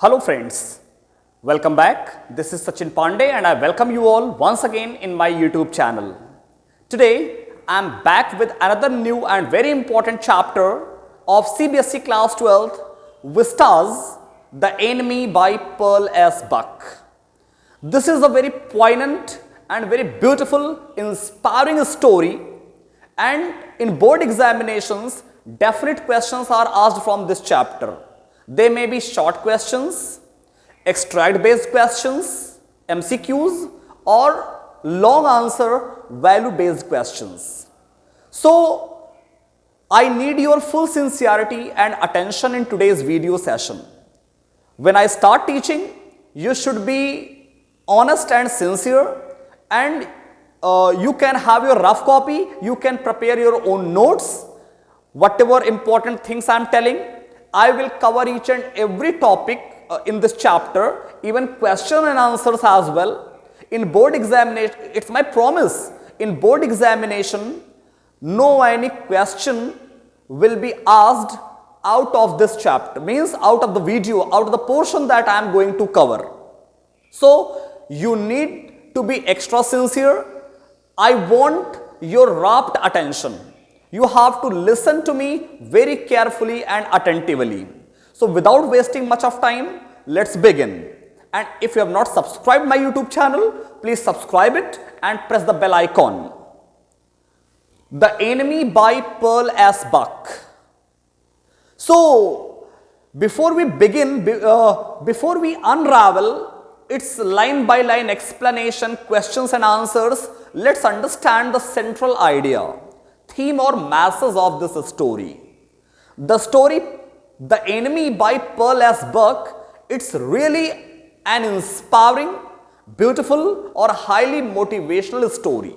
Hello friends, welcome back. This is Sachin Pandey and I welcome you all once again in my YouTube channel. Today I am back with another new and very important chapter of CBSE Class 12th Vistas, The Enemy by Pearl S. Buck. This is a very poignant and very beautiful, inspiring story, and in board examinations, definite questions are asked from this chapter. They may be short questions, extract based questions, MCQs, or long answer value based questions. So, I need your full sincerity and attention in today's video session. When I start teaching, you should be honest and sincere, and you can have your rough copy, you can prepare your own notes, whatever important things I am telling. I will cover each and every topic in this chapter, even question and answers as well. In board examination, it's my promise, in board examination, no any question will be asked out of this chapter, means out of the video, out of the portion that I am going to cover. So, you need to be extra sincere. I want your rapt attention. You have to listen to me very carefully and attentively. So without wasting much of time, let's begin. And if you have not subscribed my YouTube channel, please subscribe it and press the bell icon. The Enemy by Pearl S. Buck. So before we begin, before we unravel its line by line explanation, questions and answers, let's understand the central idea, theme or masses of this story. The story, The Enemy by Pearl S. Buck, it's really an inspiring, beautiful or highly motivational story.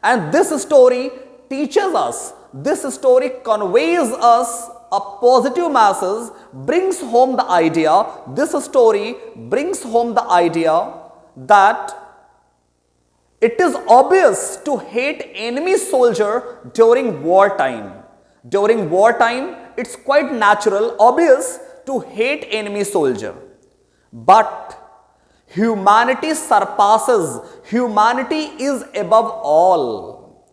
And this story teaches us, this story conveys us a positive message, brings home the idea, this story brings home the idea that it is obvious to hate enemy soldier during wartime. During wartime, it's quite natural, obvious to hate enemy soldier. But humanity surpasses, humanity is above all.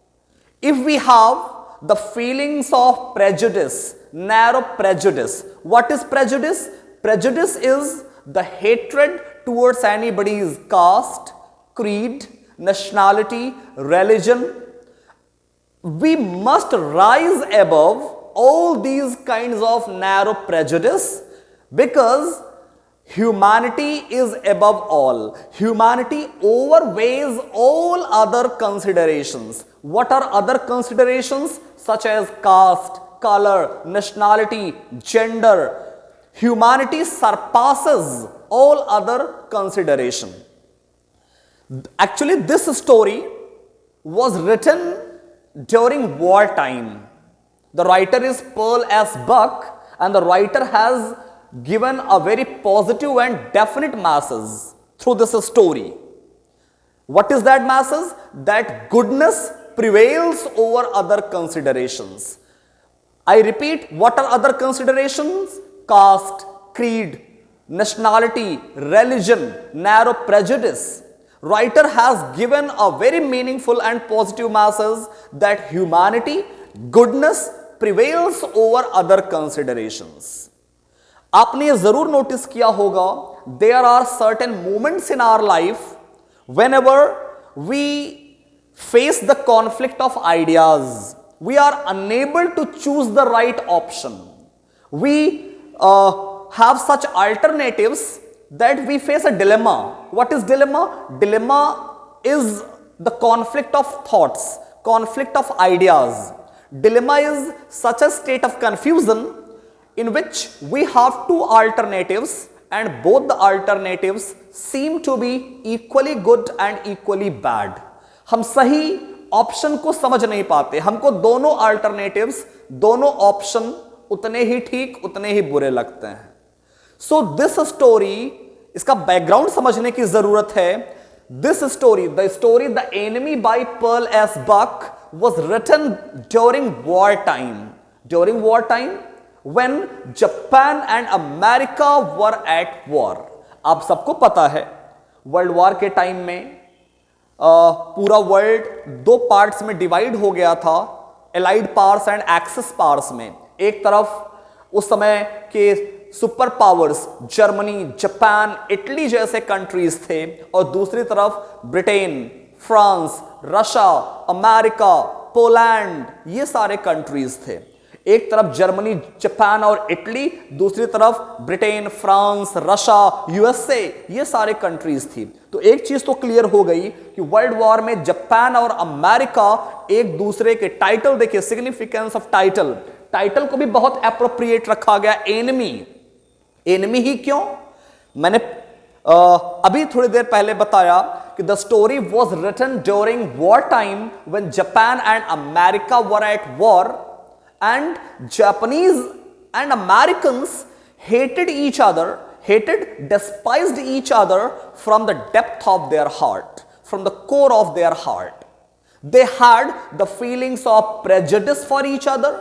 If we have the feelings of prejudice, narrow prejudice. What is prejudice? Prejudice is the hatred towards anybody's caste, creed, nationality, religion. We must rise above all these kinds of narrow prejudice because humanity is above all. Humanity overweighs all other considerations. What are other considerations? Such as caste, color, nationality, gender. Humanity surpasses all other consideration. Actually, this story was written during wartime. The writer is Pearl S. Buck, and the writer has given a very positive and definite message through this story. What is that message? That goodness prevails over other considerations. I repeat, what are other considerations? Caste, creed, nationality, religion, narrow prejudice. Writer has given a very meaningful and positive message that humanity, goodness prevails over other considerations. आपने ये जरूर notice किया होगा, there are certain moments in our life whenever we face the conflict of ideas, we are unable to choose the right option. We have such alternatives that we face a dilemma. What is dilemma? Dilemma is the conflict of thoughts, conflict of ideas. Dilemma is such a state of confusion in which we have two alternatives and both the alternatives seem to be equally good and equally bad. हम सही option को समझ नहीं पाते, हमको दोनों alternatives, दोनों option उतने ही ठीक, उतने ही बुरे लगते हैं. सो दिस स्टोरी, इसका बैकग्राउंड समझने की जरूरत है. This story, the story the enemy by Pearl S Buck was written during war time. During war time, when Japan and America were at war। आप सबको पता है वर्ल्ड वॉर के टाइम में पूरा वर्ल्ड दो पार्ट्स में डिवाइड हो गया था, allied powers and axis powers में। एक तरफ उस समय के super powers Germany, Japan, Italy जैसे कंट्रीज थे, और दूसरी तरफ Britain, France, Russia, America, Poland, ये सारे कंट्रीज थे। एक तरफ जर्मनी, जापान और इटली, दूसरी तरफ ब्रिटेन, फ्रांस, रशिया, यूएसए, ये सारे कंट्रीज थी। तो एक चीज तो क्लियर हो गई कि वर्ल्ड वॉर में जापान और अमेरिका एक दूसरे के टाइटल, देखिए सिग्निफिकेंस ऑफ टाइटल, टाइटल को भी बहुत एप्रोप्रिएट रखा गया, एनिमी। एनिमी ही क्यों? मैंने अभी थोड़ी देर पहले बताया कि the story was written during war time when Japan and America were at war, and Japanese and Americans hated each other, despised each other from the depth of their heart, from the core of their heart. They had the feelings of prejudice for each other.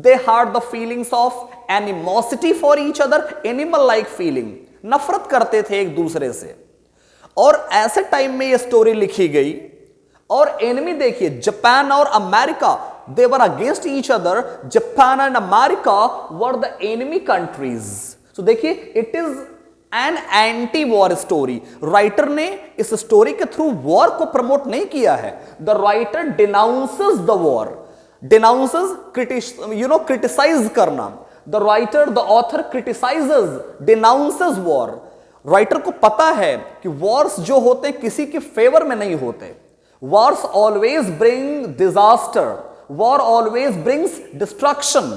They had the feelings of animosity for each other, animal-like feeling. नफरत करते थे एक दूसरे से। और ऐसे time में ये स्टोरी लिखी गई। और एनिमी देखिए, जापान और America, they were against each other. Japan and America were the enemy countries. So देखिए, it is an anti-war story. Writer ने इस स्टोरी के थ्रू वॉर को प्रमोट नहीं किया है। The writer denounces the war. Denounces, criticize करना। The writer, the author criticizes, denounces war. Writer को पता है कि वॉर्स जो होते हैं किसी के फेवर में नहीं होते। Wars always bring disaster. War always brings destruction.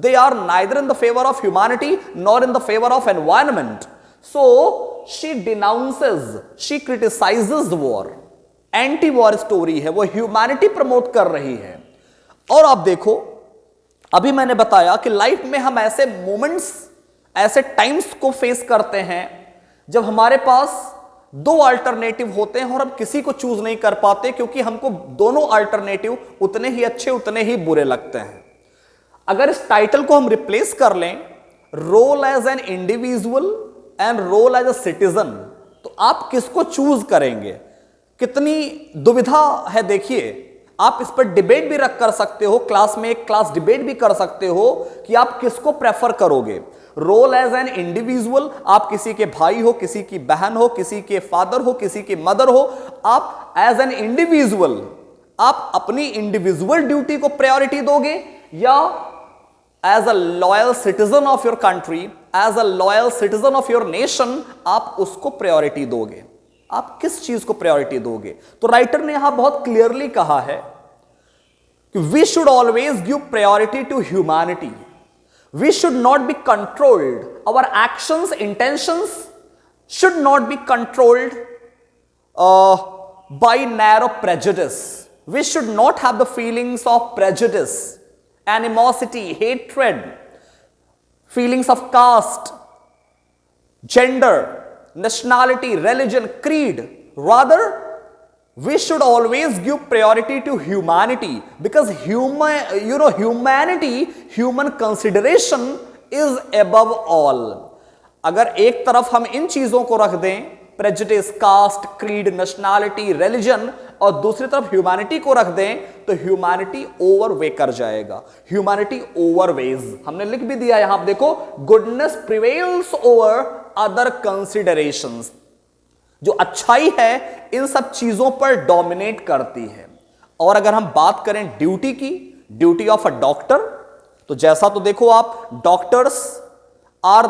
They are neither in the favor of humanity nor in the favor of environment. So she denounces, she criticizes the war. Anti-war story है, वो humanity promote कर रही है। और आप देखो, अभी मैंने बताया कि लाइफ में हम ऐसे मोमेंट्स, ऐसे टाइम्स को फेस करते हैं जब हमारे पास दो अल्टरनेटिव होते हैं और हम किसी को चूज नहीं कर पाते, क्योंकि हमको दोनों अल्टरनेटिव उतने ही अच्छे, उतने ही बुरे लगते हैं। अगर इस टाइटल को हम रिप्लेस कर लें, role as an individual and role as a citizen, तो आप किसको चूज करेंगे? कितनी दुविधा है। देखिए, आप इस पर डिबेट भी रख कर सकते हो, क्लास में एक क्लास डिबेट भी कर सकते हो कि आप किसको प्रेफर करोगे। रोल एज एन इंडिविजुअल, आप किसी के भाई हो, किसी की बहन हो, किसी के फादर हो, किसी की मदर हो, आप एज एन इंडिविजुअल, आप अपनी इंडिविजुअल ड्यूटी को प्रायोरिटी दोगे, या as a loyal citizen of your country, as a loyal citizen of your nation, आप उसको प्रायोरिटी दोगे? आप किस चीज को प्रायोरिटी दोगे? तो राइटर ने यहां बहुत क्लियरली कहा है कि we should always give priority to humanity. We should not be controlled. Our actions, intentions should not be controlled by narrow prejudice. We should not have the feelings of prejudice, animosity, hatred, feelings of caste, gender, nationality, religion, creed. Rather, we should always give priority to humanity, because humanity, human consideration is above all. अगर एक तरफ हम इन चीजों को रख दें, prejudice, caste, creed, nationality, religion, और दूसरी तरफ ह्यूमैनिटी को रख दें, तो ह्यूमैनिटी ओवरवे कर जाएगा। ह्यूमैनिटी ओवरवेज, हमने लिख भी दिया यहां, देखो, goodness prevails over other considerations. जो अच्छाई है इन सब चीजों पर डोमिनेट करती है। और अगर हम बात करें ड्यूटी की, ड्यूटी ऑफ अ डॉक्टर, तो जैसा तो देखो आप, doctors are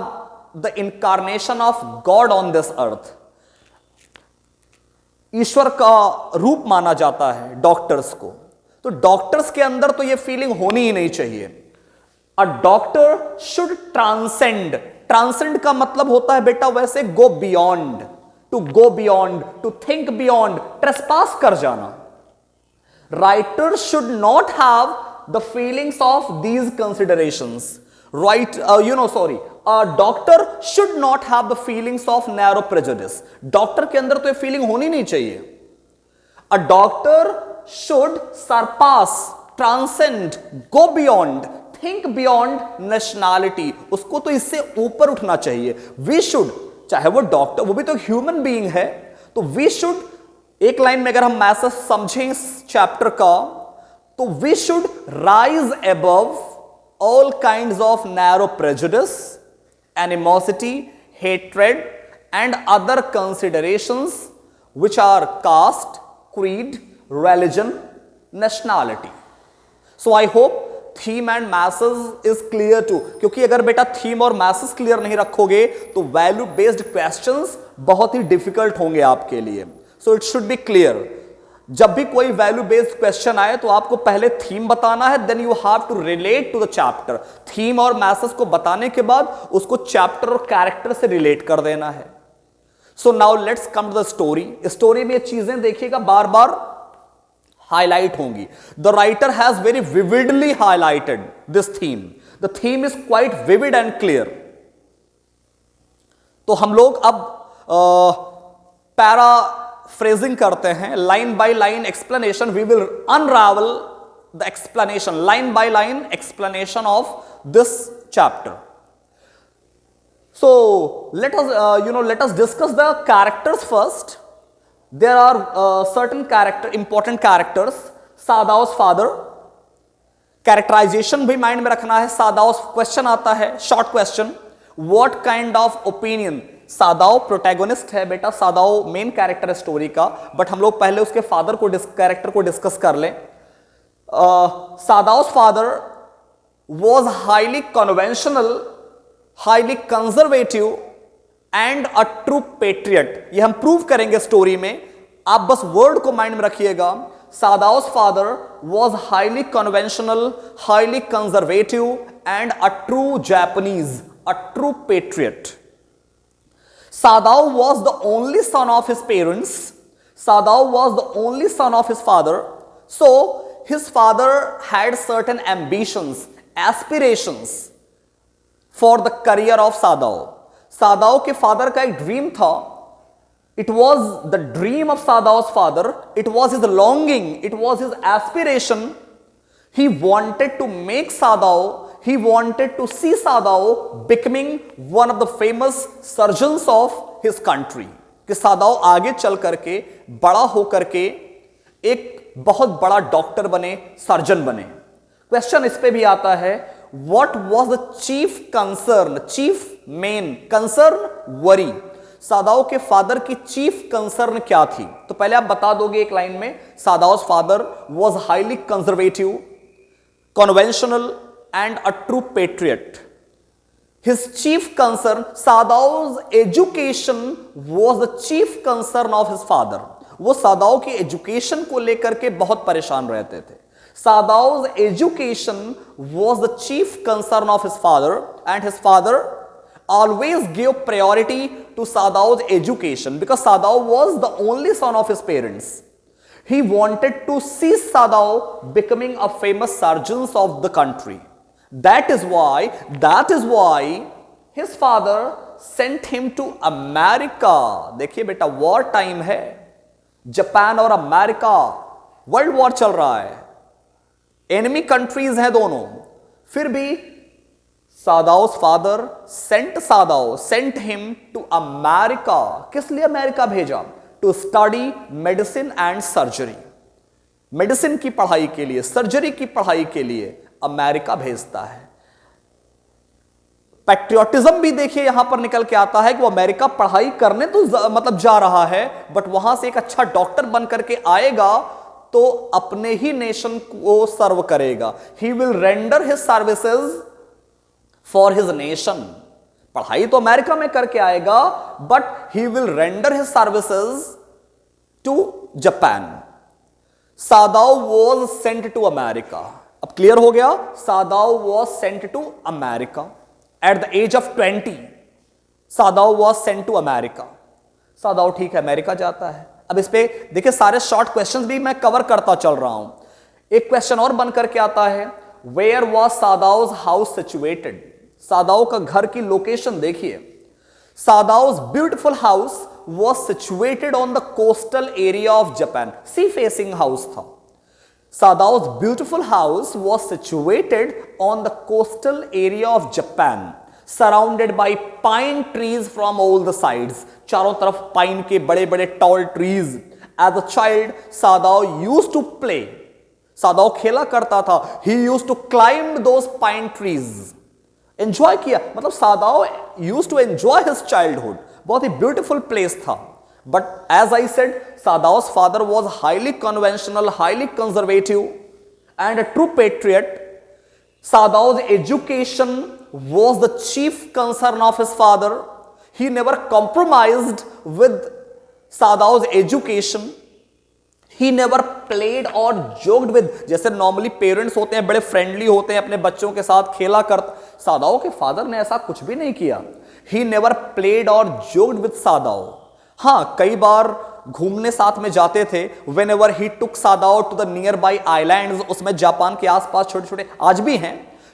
the incarnation of God on this earth. ईश्वर का रूप माना जाता है डॉक्टर्स को। तो डॉक्टर्स के अंदर तो यह फीलिंग होनी ही नहीं चाहिए। A doctor should transcend. Transcend का मतलब होता है बेटा वैसे go beyond, to go beyond, to think beyond, trespass कर जाना। Writer should not have the feelings of these considerations. Doctor should not have the feelings of narrow prejudice. Doctor के अंदर तो ये फीलिंग होनी नहीं चाहिए। A doctor should surpass, transcend, go beyond, think beyond nationality, उसको तो इससे ऊपर उठना चाहिए। वी शुड, चाहे वो डॉक्टर, वो भी तो ह्यूमन बीइंग है, तो वी शुड, एक लाइन में अगर हम मैसेज समझें इस चैप्टर का, तो we should rise above all kinds of narrow prejudice, animosity, hatred and other considerations which are caste, creed, religion, nationality. So I hope theme and masses is clear too, क्योंकि अगर बेटा theme और masses clear नहीं रखोगे तो value based questions बहुत ही difficult होंगे आपके लिए। So it should be clear. जब भी कोई वैल्यू बेस्ड क्वेश्चन आए तो आपको पहले थीम बताना है, then you have to relate to the chapter. Theme और मैसेज को बताने के बाद उसको चैप्टर और कैरेक्टर से रिलेट कर देना है। So now let's come to the story. Story में ये चीजें देखिएगा बार बार हाईलाइट होंगी। The writer has very vividly highlighted this theme. The theme is quite vivid and clear. तो हम लोग अब पैराफ्रेजिंग करते हैं, line by line explanation. We will unravel the explanation, line by line explanation of this chapter. So let us discuss the characters first. There are certain important characters. Sadao's father, characterization भी mind में रखना है. Sadao's question आता है, short question. What kind of opinion? Sadao protagonist है बेटा, Sadao main character है story का, बट हम लोग पहले उसके फादर को कैरेक्टर को डिस्कस कर लें. सादाओ's father was highly conventional, highly conservative and a true patriot. ये हम प्रूव करेंगे स्टोरी में, आप बस वर्ड को माइंड में रखिएगा. Sadao's father was highly conventional, highly conservative and a true Japanese, a true patriot. Sadao was the only son of his parents. Sadao was the only son of his father. So his father had certain ambitions, aspirations for the career of Sadao. Sadao के father का एक dream था. It was the dream of Sadao's father. It was his longing. It was his aspiration. He wanted to make Sadao, he wanted to see Sadao becoming one of the famous surgeons of his country. कि सादाओ आगे चल करके, बड़ा हो करके एक बहुत बड़ा डॉक्टर बने, सर्जन बने. क्वेश्चन इस पे भी आता है, what was the chief concern, chief main concern, worry. सादाओ के फादर की चीफ कंसर्न क्या थी? तो पहले आप बता दोगे एक लाइन में. सादाओ's father was highly conservative, conventional and a true patriot. His chief concern, Sadao's education was the chief concern of his father. वो सादाओ की एजुकेशन को लेकर के बहुत परेशान रहते थे. Sadao's education was the chief concern of his father, and his father always gave priority to Sadao's education because Sadao was the only son of his parents. He wanted to see Sadao becoming a famous surgeon of the country. That is why his father sent him to America. देखिए बेटा, war time है, Japan और America, world war चल रहा है, enemy countries हैं दोनों. फिर भी Sadao's father sent him to America. किस लिए अमेरिका भेजा? To study medicine and surgery. Medicine की पढ़ाई के लिए, सर्जरी की पढ़ाई के लिए अमेरिका भेजता है. पैट्रियोटिज्म भी देखिए यहां पर निकल के आता है कि वो अमेरिका पढ़ाई करने तो मतलब जा रहा है, बट वहां से एक अच्छा डॉक्टर बन करके आएगा तो अपने ही नेशन को सर्व करेगा. He will render his services for his nation. पढ़ाई तो अमेरिका में करके आएगा, but he will render his services to Japan. Sadao was sent to America. अब क्लियर हो गया, Sadao was sent to America at the age of 20. Sadao was sent to America. Sadao ठीक है, अमेरिका जाता है. अब इस पे देखिए, सारे शॉर्ट क्वेश्चंस भी मैं कवर करता चल रहा हूं. एक क्वेश्चन और बन करके आता है, where was Sadao's house situated. Sadao का घर की लोकेशन देखिए. Sadao's beautiful house was situated on the coastal area of Japan. Sea facing house था. Sadao's beautiful house was situated on the coastal area of Japan, surrounded by pine trees from all the sides. चारों तरफ pine के बड़े बड़े tall trees. As a child, Sadao used to play. सादाओ खेला करता था. He used to climb those pine trees. Enjoy किया, मतलब सादाओ used to enjoy his childhood. बहुत ही beautiful place था. But as I said, Sadao's father was highly conventional, highly conservative, and a true patriot. Sadao's education was the chief concern of his father. He never compromised with Sadao's education. He never played or joked with, जैसे normally parents होते हैं बड़े friendly होते हैं अपने बच्चों के साथ खेला करते, सादाओ के फादर ने ऐसा कुछ भी नहीं किया. He never played or joked with सादाओ. हाँ, कई बार घूमने साथ में जाते थे. Whenever he took Sadao to the nearby islands, उसमें जापान के आसपास छोटे छोटे, आज भी हैं,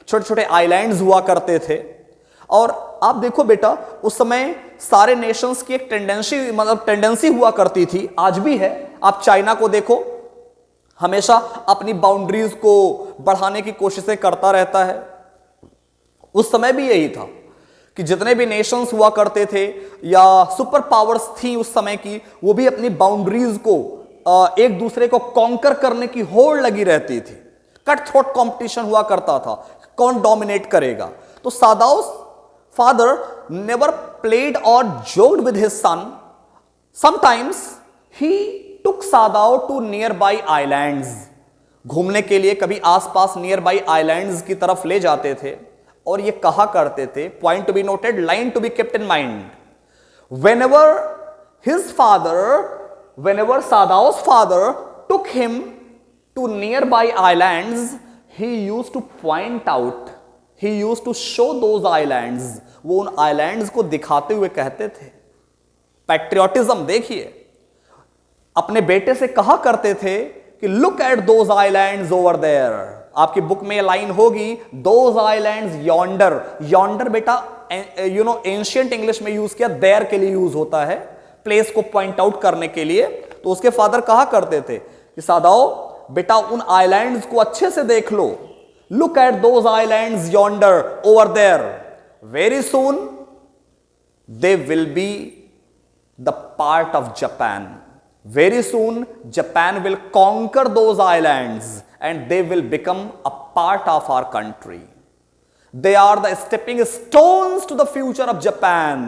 छोटे छोटे आइलैंड्स हुआ करते थे. और आप देखो बेटा, उस समय सारे नेशंस की एक टेंडेंसी हुआ करती थी, आज भी है. आप चाइना को देखो, हमेशा अपनी बाउंड्रीज को बढ़ाने की कोशिशें करता रहता है. उस समय भी यही था कि जितने भी नेशंस हुआ करते थे या सुपर पावर्स थी उस समय की, वो भी अपनी बाउंड्रीज को एक दूसरे को कॉन्कर करने की होड़ लगी रहती थी. कट थ्रोट कंपटीशन हुआ करता था, कौन डोमिनेट करेगा. तो सादाओ फादर नेवर प्लेड और joked with his son. Sometimes he took Sadao to nearby islands. घूमने के लिए कभी आसपास नियर बाई आइलैंड्स की तरफ ले जाते थे और ये कहा करते थे, point to be noted, line to be kept in mind, whenever Sadao's father took him to nearby islands, he used to point out, he used to show those islands. वो उन आइलैंड्स को दिखाते हुए कहते थे. पैट्रियोटिज्म देखिए, अपने बेटे से कहा करते थे कि look at those islands over there. आपकी बुक में लाइन होगी, दोज आइलैंड्स यॉन्डर. यॉन्डर बेटा एंशिएंट इंग्लिश में यूज किया, देयर के लिए यूज होता है, प्लेस को पॉइंट आउट करने के लिए. तो उसके फादर कहा करते थे कि सादाओ बेटा उन आइलैंड्स को अच्छे से देख लो, look at those islands yonder over there. Very soon they will be the part of Japan. Very soon, Japan will conquer those islands and they will become a part of our country. They are the stepping stones to the future of Japan.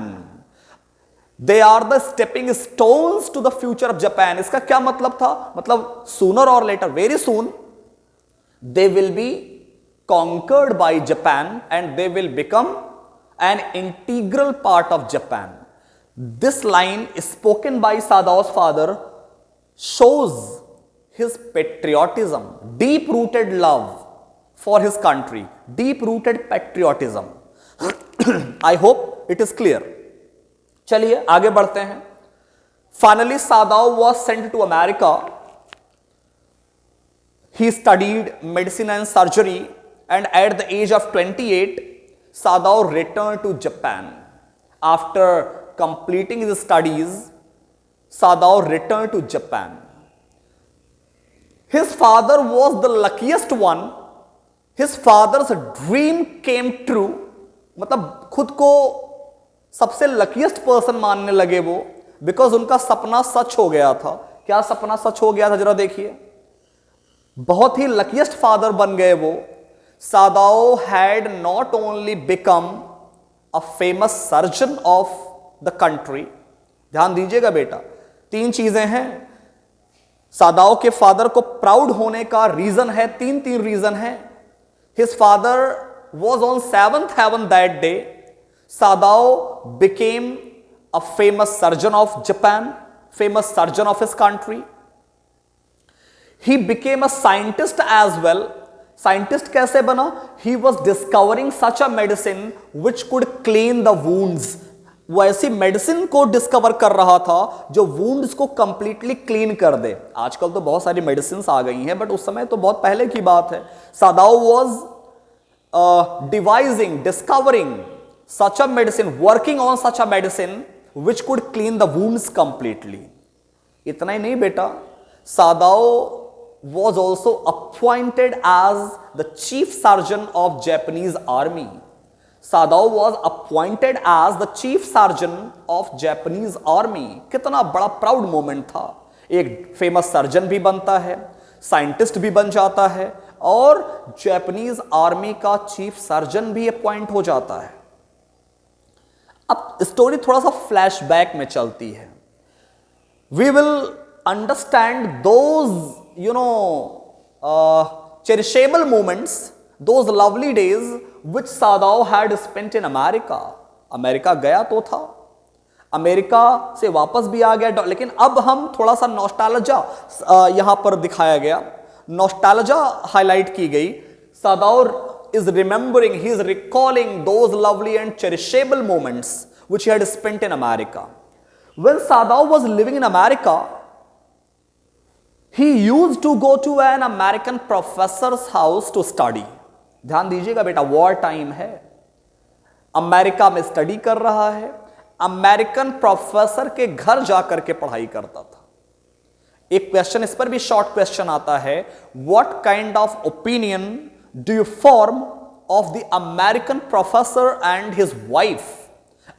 They are the stepping stones to the future of Japan. इसका क्या मतलब था? मतलब sooner or later, very soon, they will be conquered by Japan and they will become an integral part of Japan. This line is spoken by Sadao's father shows his patriotism, deep-rooted love for his country, deep-rooted patriotism. I hope it is clear. चलिए आगे बढ़ते हैं. Finally, Sadao was sent to America. He studied medicine and surgery, and at the age of 28, Sadao returned to Japan. After completing his studies, Sadao returned to Japan. His father was the luckiest one. His father's dream came true. मतलब खुद को सबसे luckiest person मानने लगे वो, because उनका सपना सच हो गया था. क्या सपना सच हो गया था जरा देखिए. बहुत ही luckiest father बन गए वो. Sadao had not only become a famous surgeon of the country. ध्यान दीजिएगा बेटा, 3 चीजें हैं. सादाओ के फादर को प्राउड होने का रीजन है, 3 रीजन है. His father was on 7th heaven that day. Sadao became a famous surgeon of Japan, famous surgeon of his country. He became a scientist as well. Scientist कैसे बना? He was discovering such a medicine which could clean the wounds. वो ऐसी medicine को discover कर रहा था जो wounds को कंप्लीटली क्लीन कर दे. आजकल तो बहुत सारी मेडिसिन आ गई हैं, बट उस समय तो बहुत पहले की बात है. Sadao was devising, discovering such a medicine, working on such a medicine which could clean the wounds completely. इतना ही नहीं बेटा, सादाओ was also appointed as the chief sergeant of Japanese army. Sadao was appointed as the chief sergeant of Japanese army. कितना बड़ा proud moment था। एक famous surgeon भी बनता है, साइंटिस्ट भी बन जाता है और जापानीज आर्मी का चीफ सर्जन भी अपॉइंट हो जाता है। अब स्टोरी थोड़ा सा फ्लैशबैक में चलती है। We will understand those cherishable moments, those lovely days which Sadao had spent in America. America गया तो था, अमेरिका से वापस भी आ गया, लेकिन अब हम थोड़ा सा नॉस्टैल्जिया यहां पर दिखाया गया, नॉस्टैल्जिया हाईलाइट की गई। Sadao is remembering, he is recalling those lovely and cherishable moments which he had spent in America. When Sadao was living in America, he used to go to an American professor's house to study. ध्यान दीजिएगा बेटा, war time है, America में study कर रहा है, American professor के घर जाकर के पढ़ाई करता था। एक क्वेश्चन इस पर भी शॉर्ट क्वेश्चन आता है, what kind of opinion do you form of the American professor and his wife?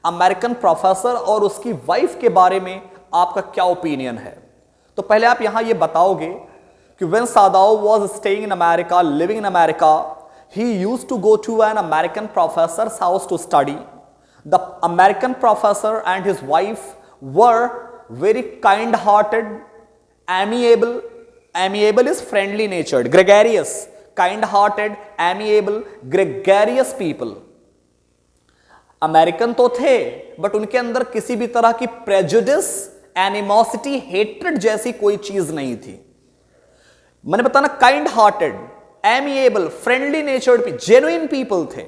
American professor और उसकी वाइफ के बारे में आपका क्या ओपिनियन है? तो पहले आप यहां ये बताओगे कि when Sadao was staying in America, living in America, he used to go to an American professor's house to study. The American professor and his wife were very kind-hearted, amiable. Amiable is friendly natured, gregarious, kind-hearted, amiable, gregarious people. American तो थे, but उनके अंदर किसी भी तरह की prejudice, animosity, hatred जैसी कोई चीज नहीं थी। मैंने बताना, kind hearted, amiable, friendly natured, genuine people थे।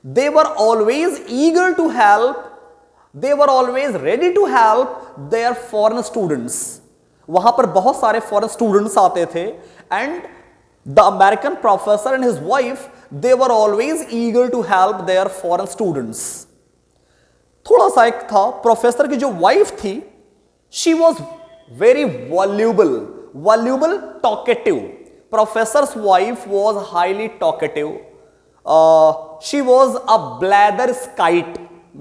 They were always eager to help, they were always ready to help their foreign students. वहां पर बहुत सारे फॉरेन स्टूडेंट्स आते थे and the American professor and his wife, they were always eager to help their foreign students. थोड़ा सा एक था, प्रोफेसर की जो वाइफ थी, she was very voluble, talkative. Professor's wife was highly talkative. She was a blatherskite.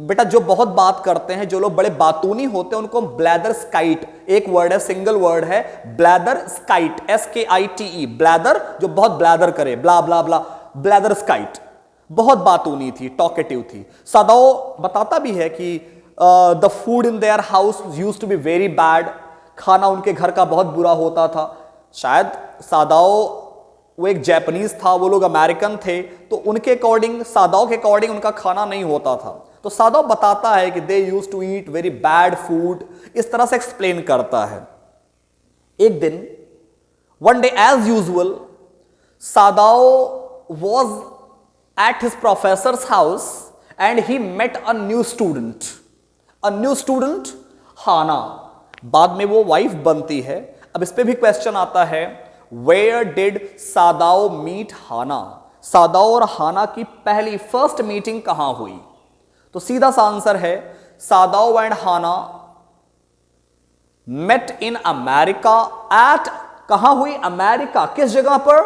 बेटा जो बहुत बात करते हैं, जो लोग बड़े बातूनी होते हैं, उनको blatherskite, एक वर्ड है, सिंगल वर्ड है, blatherskite, SKITE, blather जो बहुत ब्लैदर करे, ब्ला ब्ला ब्ला, blatherskite, बहुत बातूनी थी, टॉकेटिव थी। सदाओ बताता भी है कि the food in their house used to be very bad, खाना उनके घर का बहुत बुरा होता था। शायद सादाओ वो एक जापानीज था, वो लोग अमेरिकन थे, तो उनके अकॉर्डिंग, सादाओ के अकॉर्डिंग उनका खाना नहीं होता था। तो सादाओ बताता है कि they used to eat very bad food, इस तरह से एक्सप्लेन करता है। एक दिन, one day as usual, Sadao was at his professor's house and he met a new student. A new student, Hana, बाद में वो वाइफ बनती है। अब इस पे भी क्वेश्चन आता है, Where did Sadao meet हाना? सादाओ और हाना की पहली फर्स्ट मीटिंग कहां हुई? तो सीधा सा आंसर है, Sadao and Hana met in America at, कहां हुई? अमेरिका। किस जगह पर?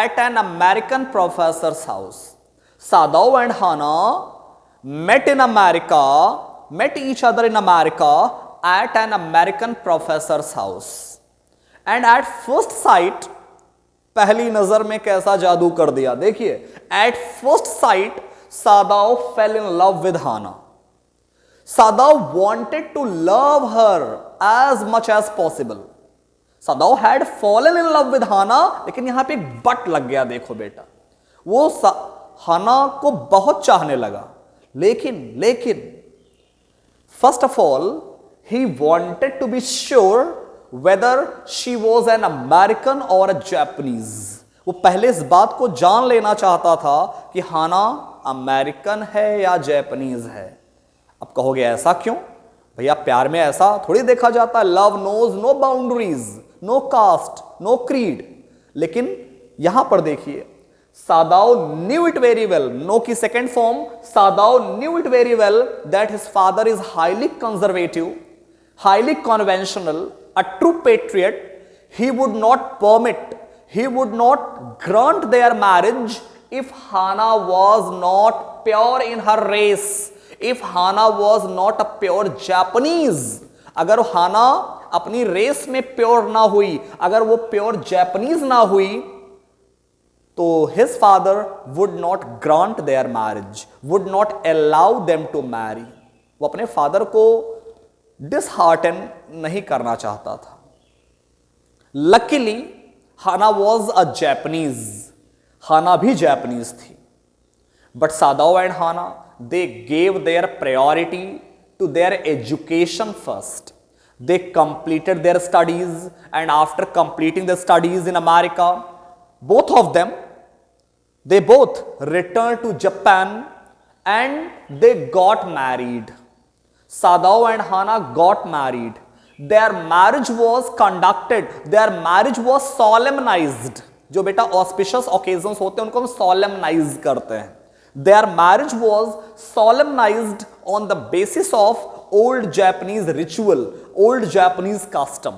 At an American professor's house. Sadao and Hannah met in America, met each other in America at an American professor's house. And at first sight, पहली नजर में कैसा जादू कर दिया देखिए. At first sight, Sadao fell in love with Hannah. Sadao wanted to love her as much as possible. Sadao had fallen in love with Hannah, लेकिन यहां पे एक बट लग गया. देखो बेटा, वो हाना को बहुत चाहने लगा, लेकिन first of all, he wanted to be sure whether she was an American or a Japanese. वो पहले इस बात को जान लेना चाहता था कि हाना अमेरिकन है या जापानीज है. अब कहोगे ऐसा क्यों भैया, प्यार में ऐसा थोड़ी देखा जाता है. Love knows no boundaries, no caste, no creed. लेकिन यहां पर देखिए, Sadao knew it very well. No की second form, Sadao knew it very well that his father is highly conservative, highly conventional, a true patriot. He would not permit he would not grant their marriage if Hannah was not pure in her race, if Hannah was not a pure Japanese. अगर हाना अपनी race में pure ना हुई, अगर वो pure Japanese ना हुई, तो his father would not grant their marriage, would not allow them to marry. वो अपने फादर को डिसहार्टन नहीं करना चाहता था. Luckily, Hannah was a Japanese. Hannah भी Japanese थी. But Sadao and Hannah, they gave their priority to their education first. They completed their studies, and after completing their studies in America, both of them, they both returned to Japan and they got married. Sadao and Hannah got married. Their marriage was conducted, their marriage was solemnized. जो बेटा auspicious occasions होते हैं उनको हम solemnize करते हैं. Their marriage was solemnized on the basis of old Japanese ritual, old Japanese custom.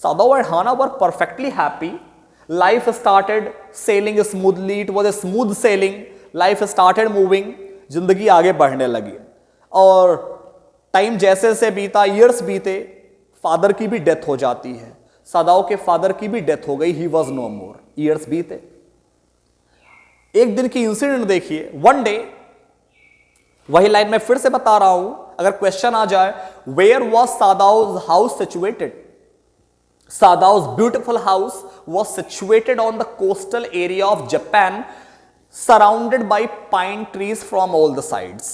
Sadao and Hannah were perfectly happy. Life started sailing smoothly. It was a smooth sailing. Life started moving. जिंदगी आगे बढ़ने लगी. और time जैसे जैसे बीता, years बीते, father की भी डेथ हो जाती है. सदाओ के फादर की भी डेथ हो गई. He was no more. Years बीते. एक दिन की इंसिडेंट देखिए. वन डे, वही लाइन में फिर से बता रहा हूं, अगर क्वेश्चन आ जाए, where was Sadao's house situated? Sadao's beautiful house was situated on the coastal area of Japan, surrounded by pine trees from all the sides.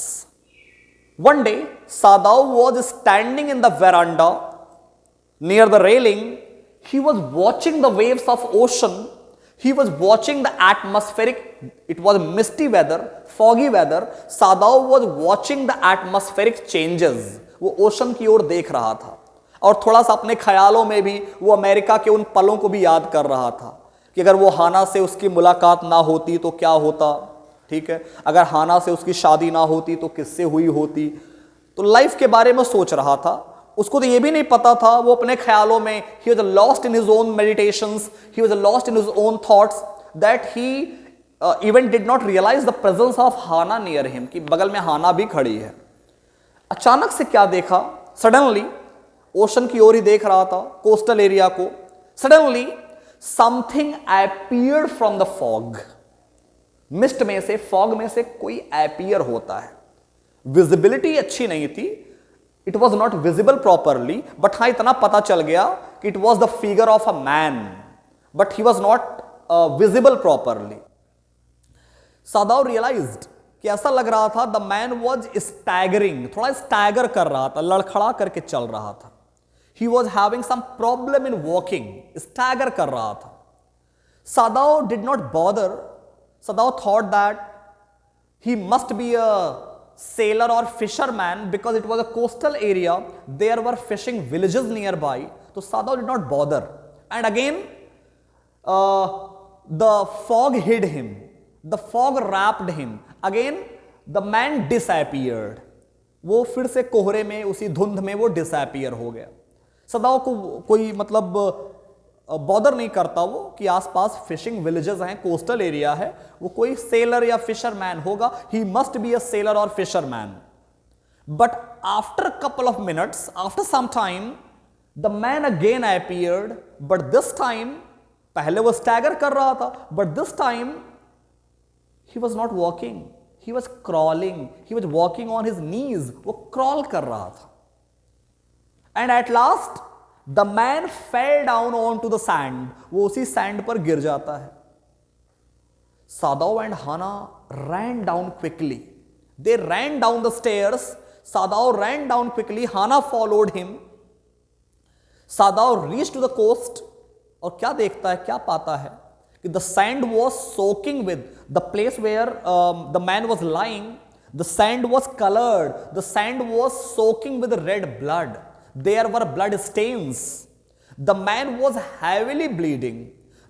One day, Sadao was standing in the veranda near the railing. He was watching the waves of ocean. He was watching the atmospheric, it was misty weather, foggy weather. Sadao was watching the atmospheric changes. वो ocean की ओर देख रहा था और थोड़ा सा अपने ख्यालों में भी वो अमेरिका के उन पलों को भी याद कर रहा था कि अगर वो हाना से उसकी मुलाकात ना होती तो क्या होता. ठीक है, अगर हाना से उसकी शादी ना होती तो किससे हुई होती. तो लाइफ के बारे में सोच रहा था. उसको तो ये भी नहीं पता था, वो अपने ख्यालों में, he was lost in his own meditations, he was lost in his own thoughts, that he even did not realize the presence of Hana near him, कि बगल में हाना भी खड़ी है. अचानक से क्या देखा, सडनली ओशन की ओर ही देख रहा था, कोस्टल एरिया को. Suddenly something appeared from the fog. Mist में से, फॉग में से कोई अपीयर होता है. विजिबिलिटी अच्छी नहीं थी, it was not visible properly, but हाँ इतना पता चल गया कि it was the figure of a man, but he was not visible properly. Sadao realised कि ऐसा लग रहा था द मैन वॉज स्टैगरिंग, थोड़ा स्टैगर कर रहा था, लड़खड़ा करके चल रहा था. He was having some problem in walking, stagger कर रहा था. Sadao did not bother. Sadao thought that he must be a sailor or fisherman because it was a coastal area. There were fishing villages nearby. So Sadao did not bother. And again, the fog hid him. The fog wrapped him. Again, the man disappeared. वो फिर से कोहरे में, उसी धुंध में वो disappear हो गया. सदाओ को कोई मतलब बॉदर नहीं करता वो कि आसपास फिशिंग विलेजेस हैं, कोस्टल एरिया है, वो कोई सेलर या फिशरमैन होगा. He must be a sailor और fisherman. But after couple of minutes, after some time, the man again appeared. But this time, पहले वो स्टैगर कर रहा था, but this time he was not walking, he was crawling. He was walking on his knees. वो crawl कर रहा था. And at last The man fell down onto the sand. वो उसी सैंड पर गिर जाता है. Sadao and Hannah ran down quickly. They ran down the stairs. Sadao ran down quickly. Hannah followed him. Sadao reached to the coast. और क्या देखता है, क्या पाता है कि the sand was soaking with the place where the man was lying. The sand was colored. The sand was soaking with red blood. There were blood stains. The man was heavily bleeding.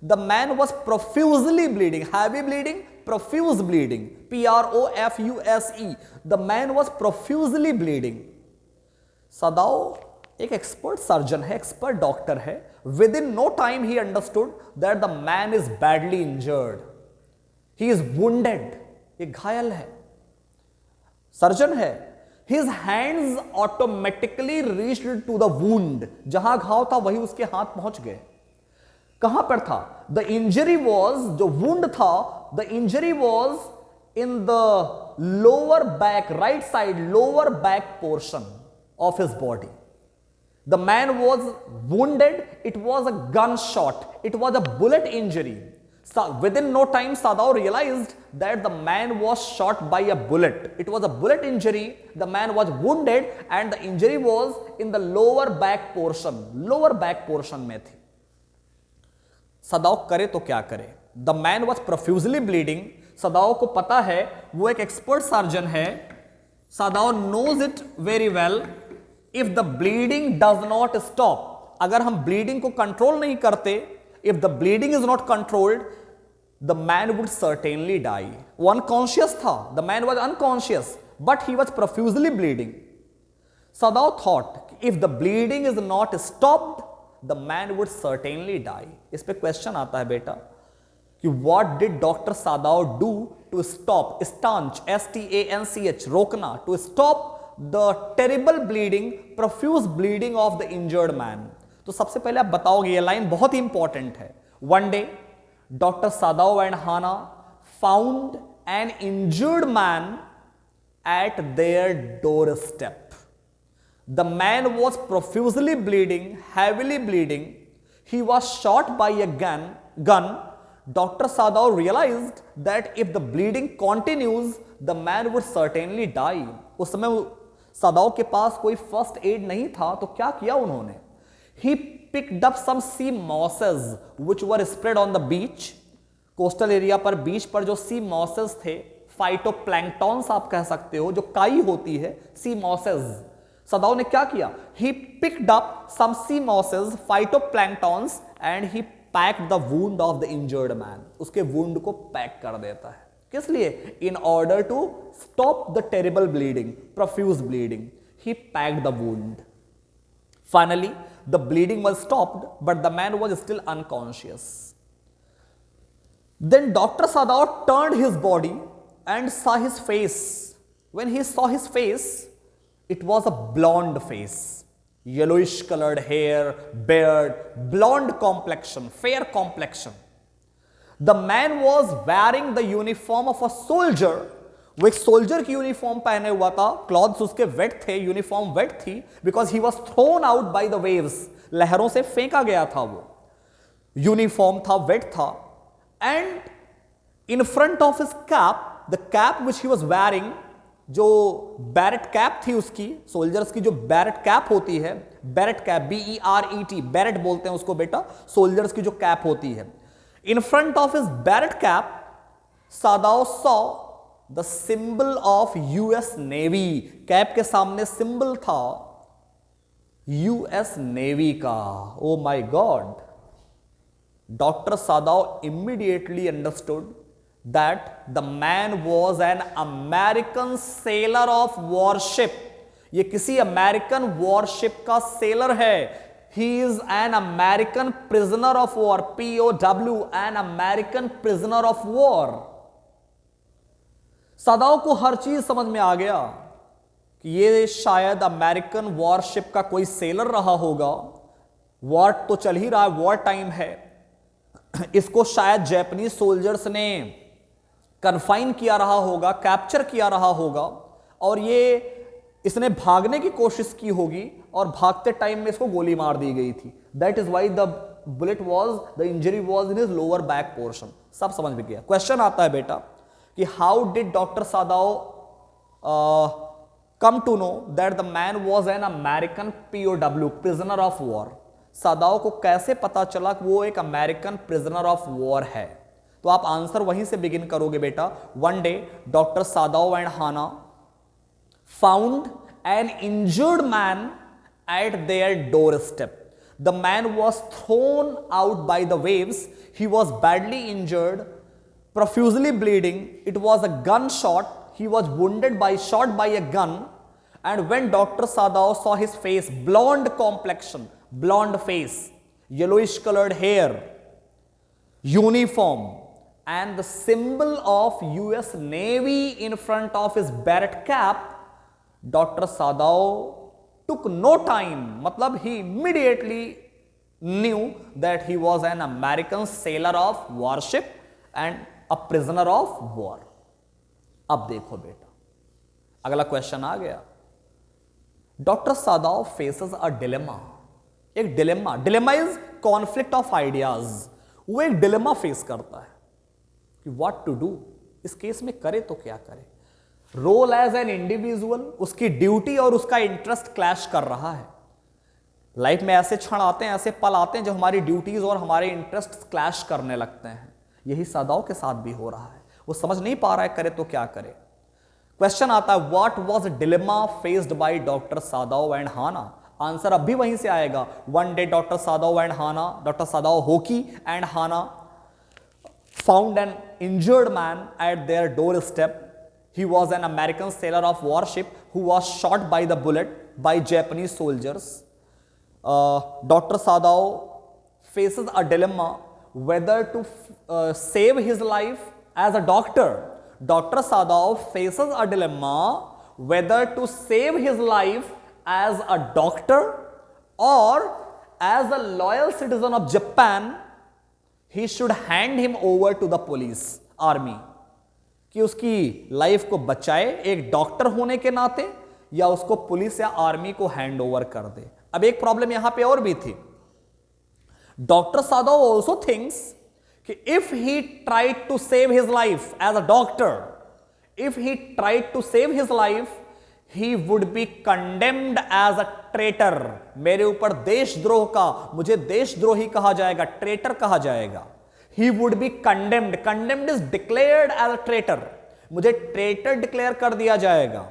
The man was profusely bleeding. Heavy bleeding, profuse bleeding. Profuse. The man was profusely bleeding. Sadao एक expert surgeon है, expert doctor है. Within no time he understood that the man is badly injured, he is wounded, ये घायल है, surgeon है। His hands automatically reached to the wound, जहां घाव था वही उसके हाथ पहुंच गए। कहां पर था? द इंजरी वॉज, जो वुंड था, the injury was in the lower back, right side lower back portion of his body. The man was wounded. It was a gunshot. It was a bullet injury. So within no time, Sadao realized that the man was shot by a bullet. It was a bullet injury. The man was wounded and the injury was in the lower back portion. Lower back portion में थी। सदाओ करे तो क्या करे? The man was profusely bleeding. सदाओ को पता है, वो एक एक्सपर्ट सर्जन है। सदाओ knows it very well. If the bleeding does not stop, अगर हम bleeding को control नहीं करते, if the bleeding is not controlled, the man would certainly die. वो unconscious था, the man was unconscious, but he was profusely bleeding. Sadao thought, if the bleeding is not stopped, the man would certainly die. इस पे question आता है बेटा कि what did Dr. Sadao do to stop, stanch, S-T-A-N-C-H, रोकना, to stop the terrible bleeding, profuse bleeding of the injured man. तो सबसे पहले आप बताओगे, ये लाइन बहुत ही इंपॉर्टेंट है। One day, Dr. Sadao and Hana found an injured man at their doorstep. The man was profusely bleeding, heavily bleeding. He was shot by a gun. Dr. Sadao realized that if the bleeding continues, the man would certainly die. उस समय सदाओ के पास कोई first aid नहीं था, तो क्या किया उन्होंने? He picked up some sea mosses which were spread on the beach. Coastal area पर, बीच पर जो सी मॉसेस थे, फाइटोप्लैंक्टॉन्स आप कह सकते हो, जो काई होती है, सी मॉसेस। सदाओ ने क्या किया? He picked up some sea mosses, phytoplanktons, and he packed the wound of the injured man. उसके वुंड को पैक कर देता है। किस लिए? In order to stop the terrible bleeding, profuse bleeding, he packed the wound. Finally, the bleeding was stopped, but the man was still unconscious. Then Dr. Sadao turned his body and saw his face. When he saw his face, it was a blonde face, yellowish colored hair, beard, blonde complexion, fair complexion. The man was wearing the uniform of a soldier. वो एक soldier की uniform पहने हुआ था, clothes उसके wait थे, uniform wait थी, because he was thrown out by the waves, लहरों से फेंका गया था वो, यूनिफॉर्म था, वेट था, and in front of his cap, the cap which he was wearing, जो बैरेट कैप थी उसकी, सोल्जर्स की जो बैरेट कैप होती है, बैरेट कैप, BERET, बैरेट बोलते हैं उसको बेटा, सोल्जर्स की जो कैप होती है, in front of his barrett cap, Sadao saw the symbol of US Navy. Cap के सामने सिंबल था US Navy का। Oh my God! Dr. Sadao immediately understood that the man was an American sailor of warship. ये किसी American worship का seller है। He is an American prisoner of war, POW, an American prisoner of war. सदाओ को हर चीज समझ में आ गया कि ये शायद अमेरिकन वॉरशिप का कोई सेलर रहा होगा, वॉर तो चल ही रहा है, वॉर टाइम है, इसको शायद जैपनीज सोल्जर्स ने कन्फाइन किया रहा होगा, कैप्चर किया रहा होगा, और ये इसने भागने की कोशिश की होगी और भागते टाइम में इसको गोली मार दी गई थी। That is why the bullet was, the injury was in his lower back portion. सब समझ में गया। क्वेश्चन आता है बेटा कि how did doctor Sadao come to know that the man was an American POW, prisoner of war. Sadao को कैसे पता चला कि वो एक अमेरिकन प्रिजनर ऑफ वॉर है? तो आप आंसर वहीं से बिगिन करोगे बेटा। One day doctor Sadao and Hana found an injured man at their doorstep. The man was thrown out by the waves. He was badly injured, profusely bleeding. It was a gunshot. He was shot by a gun. And when Dr. Sadao saw his face, blonde complexion, blonde face, yellowish colored hair, uniform, and the symbol of US Navy in front of his beret cap, Dr. Sadao took no time, matlab he immediately knew that he was an American sailor of warship and a prisoner of war. अब देखो बेटा, अगला question आ गया. Doctor Sadao faces a dilemma. एक dilemma, dilemma is conflict of ideas. वो एक dilemma face करता है कि व्हाट टू डू. इस केस में करे तो क्या करे. रोल एज एन इंडिविजुअल, उसकी ड्यूटी और उसका इंटरेस्ट क्लैश कर रहा है. लाइफ में ऐसे क्षण आते हैं, ऐसे पल आते हैं जो हमारी ड्यूटीज और हमारे इंटरेस्ट क्लैश करने लगते हैं. यही सादाव के साथ भी हो रहा है. वो समझ नहीं पा रहा है करे तो क्या करे. क्वेश्चन आता है, what was dilemma faced by doctor Sadao and Hana. Answer अब भी वहीं से आएगा. One day doctor Sadao and Hana, doctor Sadao Hoki and Hana found an injured man at their doorstep. He was an American sailor of warship who was shot by the bullet by Japanese soldiers. Dr. Sadao faces a dilemma whether to save his life as a doctor. Dr. Sadao faces a dilemma whether to save his life as a doctor or as a loyal citizen of Japan. He should hand him over to the police, army. कि उसकी life को बचाए एक doctor होने के नाते, या उसको पुलिस या आर्मी को हैंड ओवर कर दे. अब एक प्रॉब्लम यहां पे और भी थी. डॉक्टर सादाव ऑल्सो थिंक्स कि if he tried to save his life as a doctor, if he tried to save his life, he would be condemned as a traitor. मेरे ऊपर देशद्रोह का, मुझे देशद्रोही कहा जाएगा, ट्रेटर कहा जाएगा. he would be condemned. condemned is declared as a traitor. मुझे ट्रेटर डिक्लेयर कर दिया जाएगा.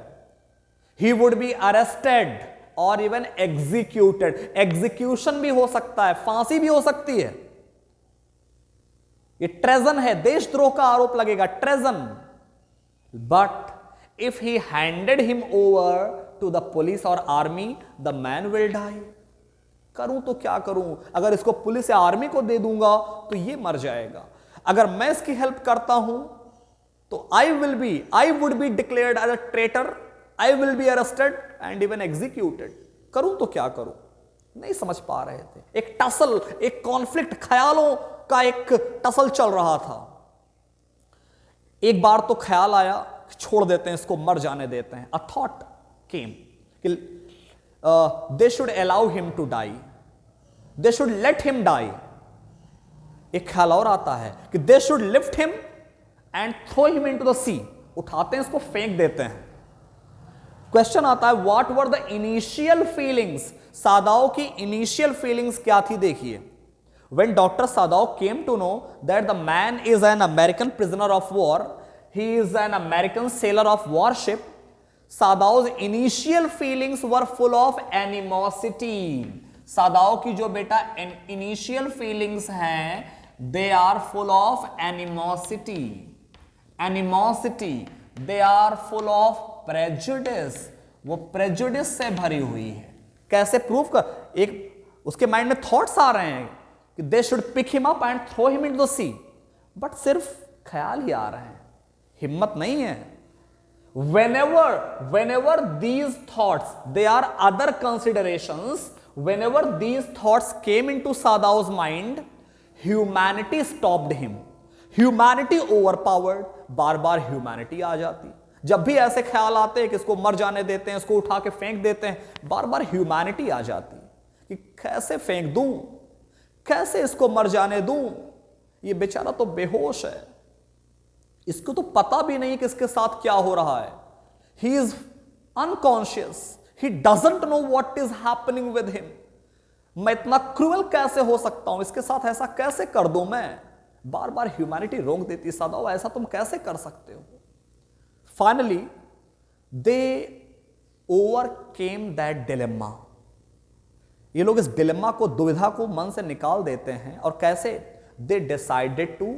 he would be arrested or even executed. Execution भी हो सकता है, फांसी भी हो सकती है. ये ट्रेजन है, देशद्रोह का आरोप लगेगा, treason. But if he handed him over to the police or army, the man will die. करूं तो क्या करूं. अगर इसको पुलिस या आर्मी को दे दूंगा तो ये मर जाएगा. अगर मैं इसकी हेल्प करता हूं तो I would be declared as a traitor, I will be arrested and even executed. करूं तो क्या करूं. नहीं समझ पा रहे थे. एक टसल, एक कॉन्फ्लिक्ट, ख्यालों का एक टसल चल रहा था. एक बार तो ख्याल आया, छोड़ देते हैं इसको, मर जाने देते हैं. अ थॉट केम कि they should allow him to die, they should let him die. एक ख्याल और आता है कि they should lift him and throw him into the sea. उठाते हैं इसको, फेंक देते हैं. क्वेश्चन आता है, what were the initial feelings. Sadao की इनिशियल फीलिंग्स क्या थी. देखिए, when Dr. Sadao came to know that the man is an American prisoner of war, he is an American sailor of warship, Sadao's initial feelings were full of animosity. Sadao की जो बेटा initial feelings हैं, they are full of animosity. Animosity, they are full of prejudice. वो prejudice से भरी हुई है. कैसे प्रूव कर. एक उसके माइंड में थॉट्स आ रहे हैं कि they should pick him up and throw him into the sea, but सिर्फ ख्याल ही आ रहे हैं, हिम्मत नहीं है. whenever these thoughts, they are other considerations, whenever these thoughts came into Sadao's mind, humanity stopped him. Humanity overpowered. बार बार humanity आ जाती. जब भी ऐसे ख्याल आते हैं कि इसको मर जाने देते हैं, इसको उठा के फेंक देते हैं, बार बार ह्यूमैनिटी आ जाती कि कैसे फेंक दूं, कैसे इसको मर जाने दूं, ये बेचारा तो बेहोश है, इसको तो पता भी नहीं कि इसके साथ क्या हो रहा है. He is unconscious, he doesn't know what is happening with him. मैं इतना क्रूअल कैसे हो सकता हूं, इसके साथ ऐसा कैसे कर दूं मैं. बार बार ह्यूमैनिटी रोक देती. सादाओ ऐसा तुम कैसे कर सकते हो. Finally they overcame that dilemma. ये लोग इस डिलेमा को, दुविधा को मन से निकाल देते हैं. और कैसे. They decided to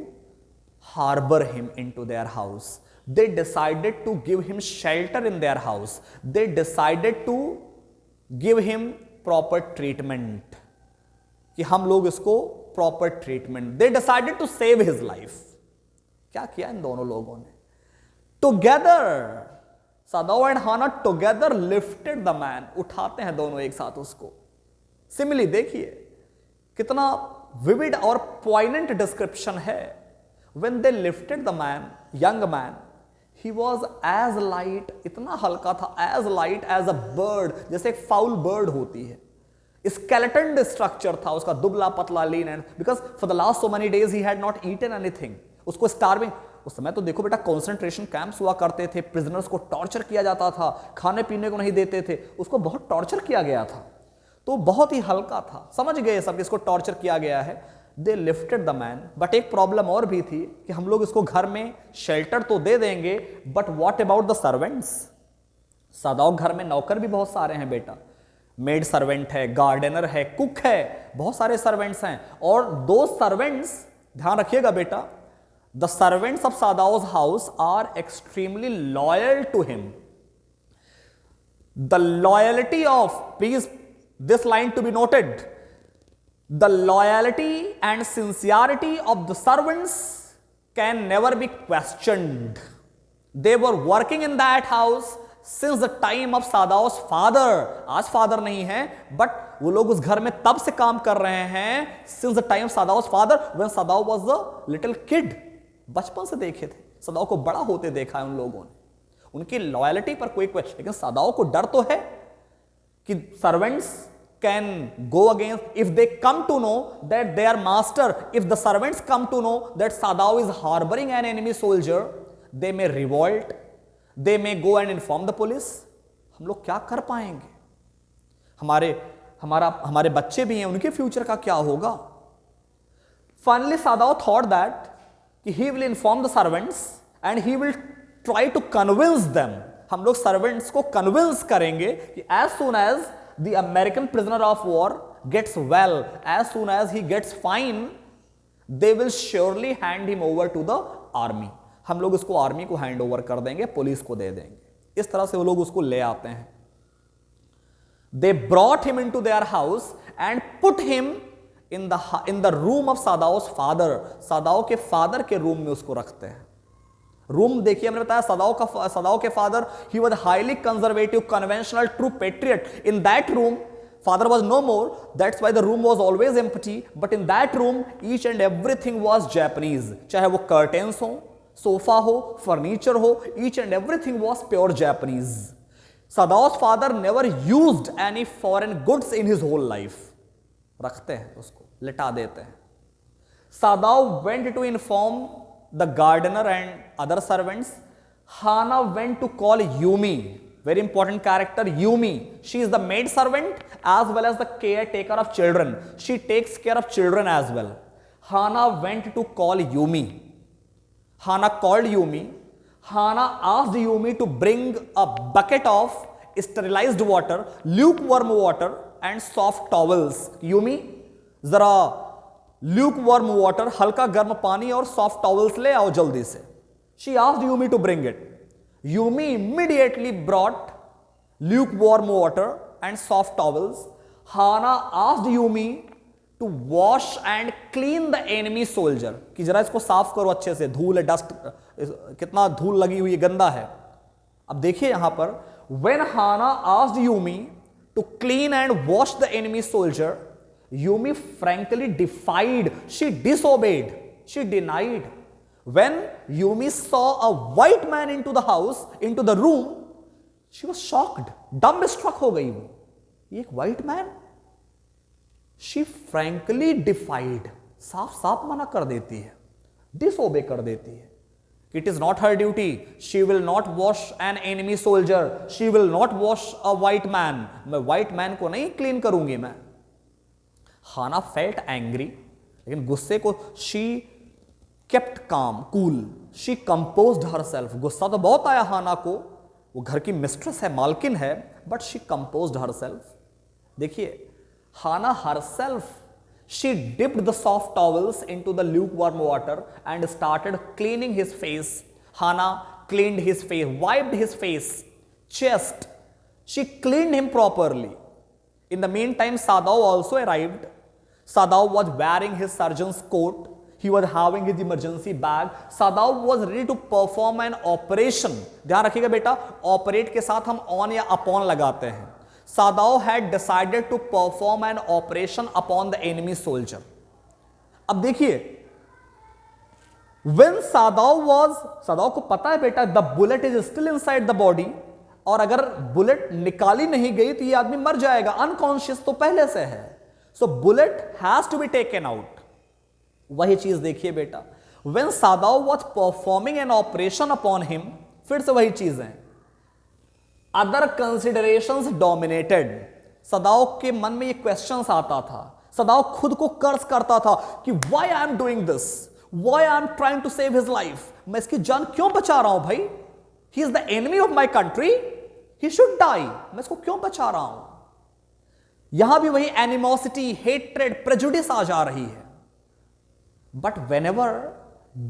harbour him into their house. They decided to give him shelter in their house. They decided to give him proper treatment. कि हम लोग इसको proper treatment, they decided to save his life. क्या किया इन दोनों लोगों ने? Together Sadao and Hana together lifted the man, उठाते हैं दोनों एक साथ उसको। सिमिली देखिए कितना विविड और पॉइनेंट डिस्क्रिप्शन है। When they lifted the man, young man, he was as light, इतना हल्का था, as light as a bird, जैसे एक फाउल बर्ड होती है। स्केलेटन स्ट्रक्चर था उसका, दुबला पतला, lean, and because for the last so many days he had not eaten anything. उसको स्टार्विंग, उस समय तो देखो बेटा कॉन्सेंट्रेशन कैंप्स हुआ करते थे, प्रिजनर्स को टॉर्चर किया जाता था, खाने पीने को नहीं देते थे, उसको बहुत टॉर्चर किया गया था, तो बहुत ही हल्का था। समझ गए सब इसको टॉर्चर किया गया है। दे लिफ्टेड द मैन, बट एक प्रॉब्लम और भी थी कि हम लोग इसको घर में शेल्टर तो दे देंगे, but what about the servants? Sadao घर में नौकर भी बहुत सारे हैं बेटा, मेड सर्वेंट है, गार्डनर है, कुक है, बहुत सारे सर्वेंट्स हैं। और दो सर्वेंट्स, ध्यान रखिएगा बेटा, the servants of Sadao's house are extremely loyal to him. The loyalty of, please this line to be noted, the loyalty and sincerity of the servants can never be questioned. They were working in that house since the time of Sadao's father. आज father नहीं है, but वो लोग उस घर में तब से काम कर रहे हैं, since the time of Sadao's father, when Sadao was a little kid. बचपन से देखे थे, सदाओ को बड़ा होते देखा है उन लोगों ने। उनकी लॉयलिटी पर कोई क्वेश्चन, लेकिन सदाओ को डर तो है कि servants can go against, if they come to know that they are master, if the servants come to know that Sadao is harbouring an enemy soldier, they may revolt, they may go and inform the police. हम लोग क्या कर पाएंगे? हमारे बच्चे भी हैं, उनके फ्यूचर का क्या होगा? Finally Sadao thought that he will inform the servants and he will try to convince them. हम लोग सर्वेंट्स को कन्विंस करेंगे कि as soon as the American prisoner of war gets well, as soon as he gets fine, they will surely hand him over to the army. हम लोग उसको army को hand over कर देंगे, पुलिस को दे देंगे। इस तरह से वो लोग उसको ले आते हैं। They brought him into their house and put him in the room of Sadao's father. सदाओ के फादर के रूम में उसको रखते हैं। रूम देखिए, हमने बताया सदाओ के father, he was highly conservative, conventional, true patriot. In that room, father was no more. That's why the room was always empty. But in that room, each and everything was Japanese. चाहे वो curtains हो, sofa हो, furniture हो, each and everything was pure Japanese. Sadao's father never used any foreign goods in his whole life. रखते हैं उसको, लिटा देते हैं। Sadao went to inform the gardener and other servants. Hana went to call Yumi, very important character, Yumi. She is the maid servant as well as the caretaker of children. She takes care of children as well. Hana went to call Yumi. Hana called Yumi. Hana asked Yumi to bring a bucket of sterilized water, lukewarm water and soft towels. Yumi, जरा lukewarm water, हल्का गर्म पानी और soft towels ले आओ जल्दी से। She asked Yumi to bring it. Yumi immediately brought lukewarm water and soft towels. Hana asked Yumi to wash and clean the enemy soldier, कि जरा इसको साफ करो अच्छे से, धूल है, डस्ट, कितना धूल लगी हुई है, गंदा है। अब देखिए यहां पर, when Hana asked Yumi to clean and wash the enemy soldier, Yumi frankly defied. She disobeyed. She denied. When Yumi saw a white man into the house, into the room, she was shocked. Dumbstruck हो गई वो, ये एक white man? She frankly defied. साफ साफ मना कर देती है, disobey कर देती है। It is not her duty. She will not wash an enemy soldier. She will not wash a white man. मैं white man को नहीं clean करूंगी मैं। Hana felt angry, लेकिन गुस्से को she kept calm, cool. She composed herself. गुस्सा तो बहुत आया हाना को, वो घर की मिस्ट्रेस है, मालकिन है, but she composed herself. देखिए, Hana herself, she dipped the soft towels into the lukewarm water and started cleaning his face. Hana cleaned his face, wiped his face, chest. She cleaned him properly. In the meantime, Sadao also arrived. Sadao was wearing his surgeon's coat. He was having his emergency bag. Sadao was ready to perform an operation. ध्यान रखिएगा बेटा, operate के साथ हम on या upon लगाते हैं. Sadao had decided to perform an operation upon the enemy soldier. अब देखिए, when Sadao को पता है बेटा, the bullet is still inside the body, और अगर बुलेट निकाली नहीं गई तो ये आदमी मर जाएगा, अनकॉन्शियस तो पहले से है. So bullet has to be taken out. वही चीज देखिए बेटा, when Sadao was performing an operation upon him, फिर से वही चीज है, अदर कंसिडरेशंस डोमिनेटेड. सदाओ के मन में ये क्वेश्चंस आता था. सदाओ खुद को कर्स करता था कि why I am doing this, why I am trying to save his life. मैं इसकी जान क्यों बचा रहा हूं भाई? He is the enemy of my country, he should die. मैं इसको क्यों बचा रहा हूं? यहां भी वही एनिमोसिटी, हेट्रेड, प्रेजुडिस आ जा रही है. But whenever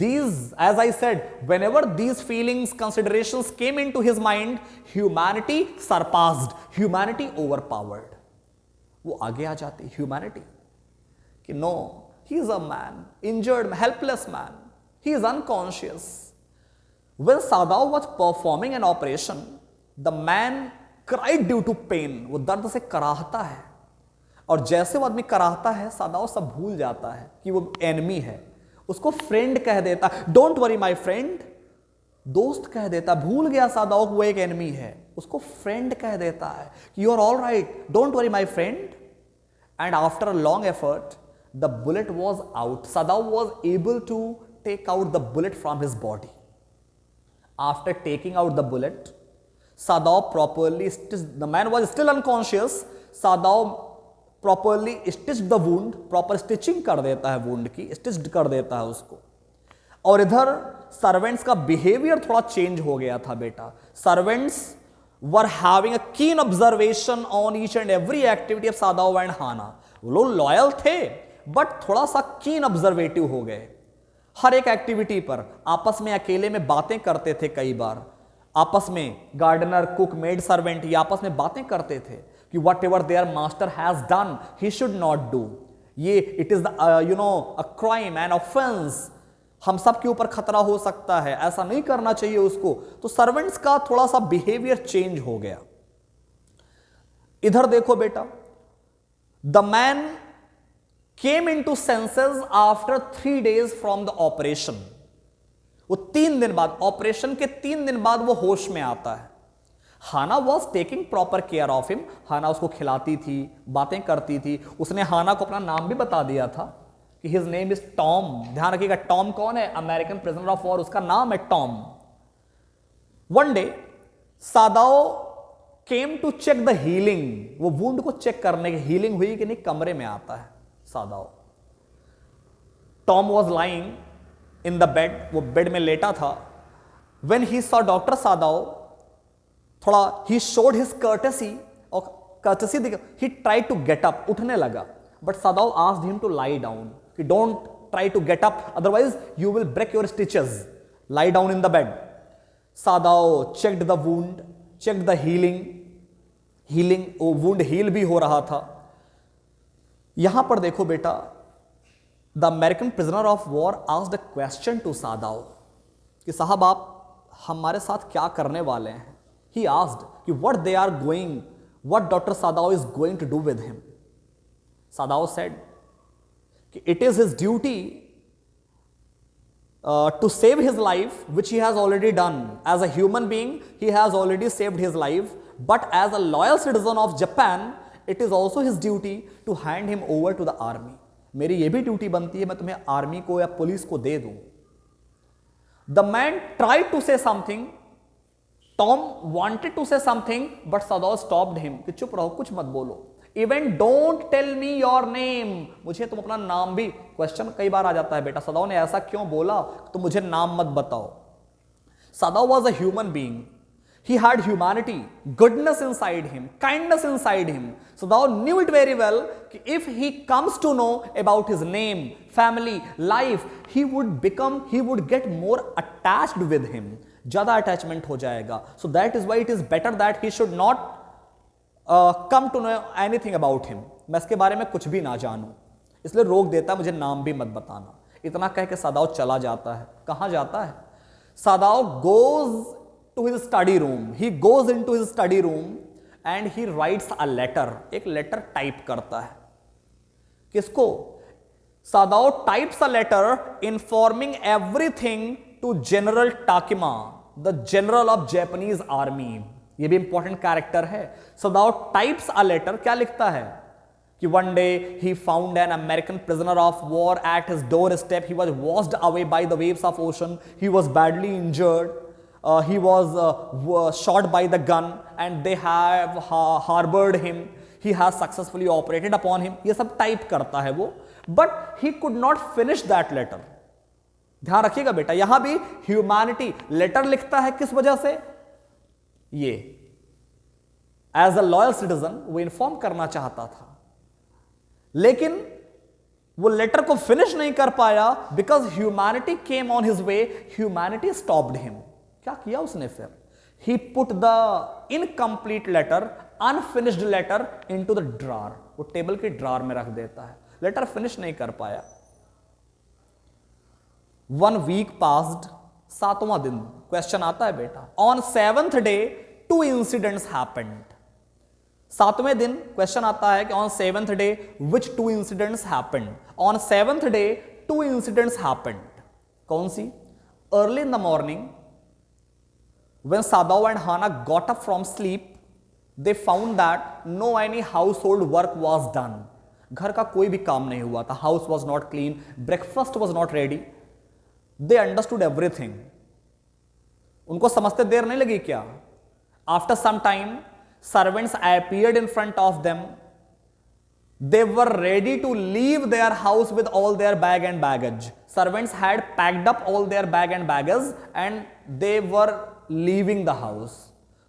these, as I said, whenever these feelings, considerations came into his mind, humanity surpassed, humanity overpowered. वो आगे आ जाती humanity कि no, he is a man, injured, helpless man, he is unconscious. When Sadao was performing an operation, the man cried due to pain. वो दर्द से कराहता है, और जैसे वो आदमी कराहता है, Sadao सब भूल जाता है कि वो एनिमी है. उसको फ्रेंड कह देता, डोंट वरी माई फ्रेंड. दोस्त कह देता, भूल गया Sadao वो एक एनिमी है, उसको फ्रेंड कह देता है कि you are all right, don't worry my friend. And after a long effort the bullet was out. Sadao was able to take out the bullet from his body. After taking out the bullet, Sadao properly stitched, the man was still unconscious. Sadao properly stitch the wound, proper stitching कर देता है wound की, stitched कर देता है उसको. और इधर सर्वेंट्स का बिहेवियर थोड़ा चेंज हो गया था बेटा. Servants were having a keen observation on each and every activity of Sadao and Hana. वो लोग लॉयल थे बट थोड़ा सा कीन ऑब्जर्वेटिव हो गए. हर एक एक्टिविटी पर आपस में अकेले में बातें करते थे. कई बार आपस में गार्डनर, कुक, मेड सर्वेंट ये आपस में बातें करते थे कि whatever their master has done he should not do. ये it is the a crime and offence, हम सब के ऊपर खतरा हो सकता है, ऐसा नहीं करना चाहिए उसको. तो सर्वेंट्स का थोड़ा सा बिहेवियर चेंज हो गया. इधर देखो बेटा, the man came into senses after 3 days from the operation. वो 3 दिन बाद, ऑपरेशन के 3 दिन बाद वो होश में आता है. Hana was taking proper care of him. Hana उसको खिलाती थी, बातें करती थी. उसने हाना को अपना नाम भी बता दिया था कि हिज नेम इज टॉम. ध्यान रखिएगा, टॉम कौन है? अमेरिकन प्रिजनर ऑफ वॉर, उसका नाम है Tom. One day Sadao came to check the healing. वो वुंड को चेक करने की, हीलिंग हुई कि नहीं, कमरे में आता है Sadao. Tom was lying in the bed, वो बेड में लेटा था. When he saw doctor Sadao, थोड़ा ही शोड हिज कर्टेसी, और कर्टेसी देखो, he try to get up, उठने लगा. But Sadao asked him to lie down, कि don't try to get up, otherwise you will break your stitches, lie down in the bed. Sadao checked the wound, checked the healing, वो wound heal भी हो रहा था. यहां पर देखो बेटा, the American prisoner of war asked a question to Sadao कि साहब आप हमारे साथ क्या करने वाले हैं. He asked कि what they are going, what Dr. Sadao is going to do with him. Sadao said कि it is his duty to save his life, which he has already done. As a human being, he has already saved his life. But as a loyal citizen of Japan, it is also his duty to hand him over to the army. मेरी ये भी duty बनती है, मैं तुम्हें army को या police को दे दूं. The man tried to say something. Tom wanted to say something, but Sadao stopped him. कि चुप रहो, कुछ मत बोलो. Even don't tell me your name. मुझे तुम अपना नाम भी, क्वेश्चन कई बार आ जाता है बेटा, Sadao ने ऐसा क्यों बोला, तो मुझे नाम मत बताओ. Sadao was a human being. He had humanity, goodness inside him, kindness inside him. Sadao knew it very well कि if he comes to know about his name, family, life, he would get more attached with him. ज्यादा attachment हो जाएगा. So that is why it is better that he should not come to know anything about him. मैं इसके बारे में कुछ भी ना जानूं. इसलिए रोक देता, मुझे नाम भी मत बताना। इतना कह के सादाओ चला जाता है। कहां जाता है? Sadao goes to his study room, he goes in to his study room and he writes a letter, एक लेटर टाइप करता है। किसको? Sadao types a letter informing everything to General Takima, the general of Japanese army. ये भी important character है। सादाओ types a letter, क्या लिखता है कि one day he found an American prisoner of war at his door step, he was washed away by the waves of ocean, he was badly injured, he was shot by the gun and they have harbored him, he has successfully operated upon him। ये सब type करता है वो, but he could not finish that letter। ध्यान रखिएगा बेटा, यहां भी ह्यूमैनिटी लेटर लिखता है किस वजह से? ये एज अ लॉयल सिटीजन वो इन्फॉर्म करना चाहता था, लेकिन वो लेटर को फिनिश नहीं कर पाया because humanity came on his way, humanity stopped him. क्या किया उसने फिर? He put the incomplete letter, unfinished letter into the drawer, वो टेबल के ड्रॉर में रख देता है। लेटर फिनिश नहीं कर पाया। 1 वीक पास्ड, 7वां दिन। क्वेश्चन आता है बेटा, on 7th day 2 incidents happened. 7वें दिन क्वेश्चन आता है कि on 7th day which 2 incidents happened? On 7th day 2 incidents happened. कौन सी? Early in the morning when Sadao and Hana got up from sleep, they found that no any household work was done। घर का कोई भी काम नहीं हुआ था, house was not clean, breakfast was not ready। they understood everything। उनको समझते देर नहीं लगी क्या? after some time servants appeared in front of them, they were ready to leave their house with all their bag and baggage। servants had packed up all their bag and baggage and they were leaving the house.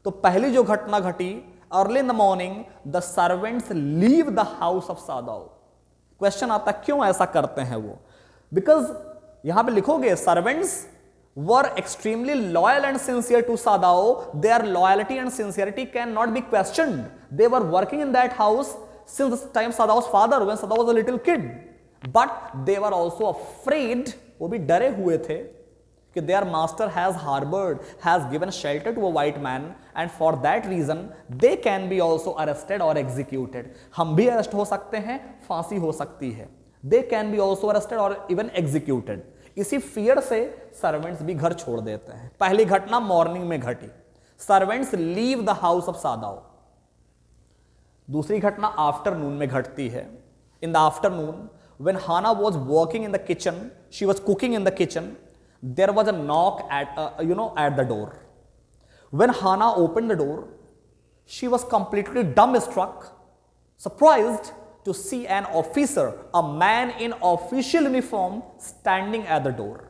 तो पहली जो घटना घटी, early in the morning the servants leave the house of Sadao. Question आता क्यों ऐसा करते हैं वो? बिकॉज यहां पे लिखोगे servants were extremely loyal and sincere to Sadao, their loyalty and sincerity can not be questioned, they were working in that house since the time Sadao's father when Sadao was a little kid, but they were also afraid, वो भी डरे हुए थे कि their master has harbored, has given shelter to a white man and for that reason they can be also arrested or executed। हम भी arrest हो सकते हैं, फांसी हो सकती है। they can be also arrested or even executed। इसी फियर से सर्वेंट्स भी घर छोड़ देते हैं। पहली घटना मॉर्निंग में घटी, servants leave the house of Sadao. दूसरी घटना आफ्टरनून में घटती है। In the afternoon when Hana was working in the kitchen, she was cooking in the kitchen, there was a knock at the door। when Hana opened the door, she was completely dumbstruck, surprised to see an officer, a man in official uniform, standing at the door।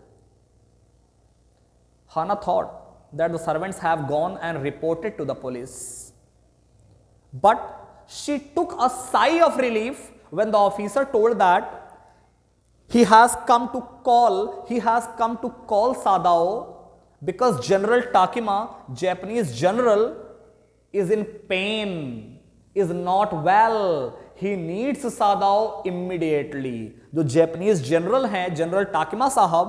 Hana thought that the servants have gone and reported to the police, but she took a sigh of relief when the officer told that he has come to call Sadao because General Takima, Japanese general, is in pain, is not well, he needs Sadao immediately। जो Japanese general हैं, General Takima साहब,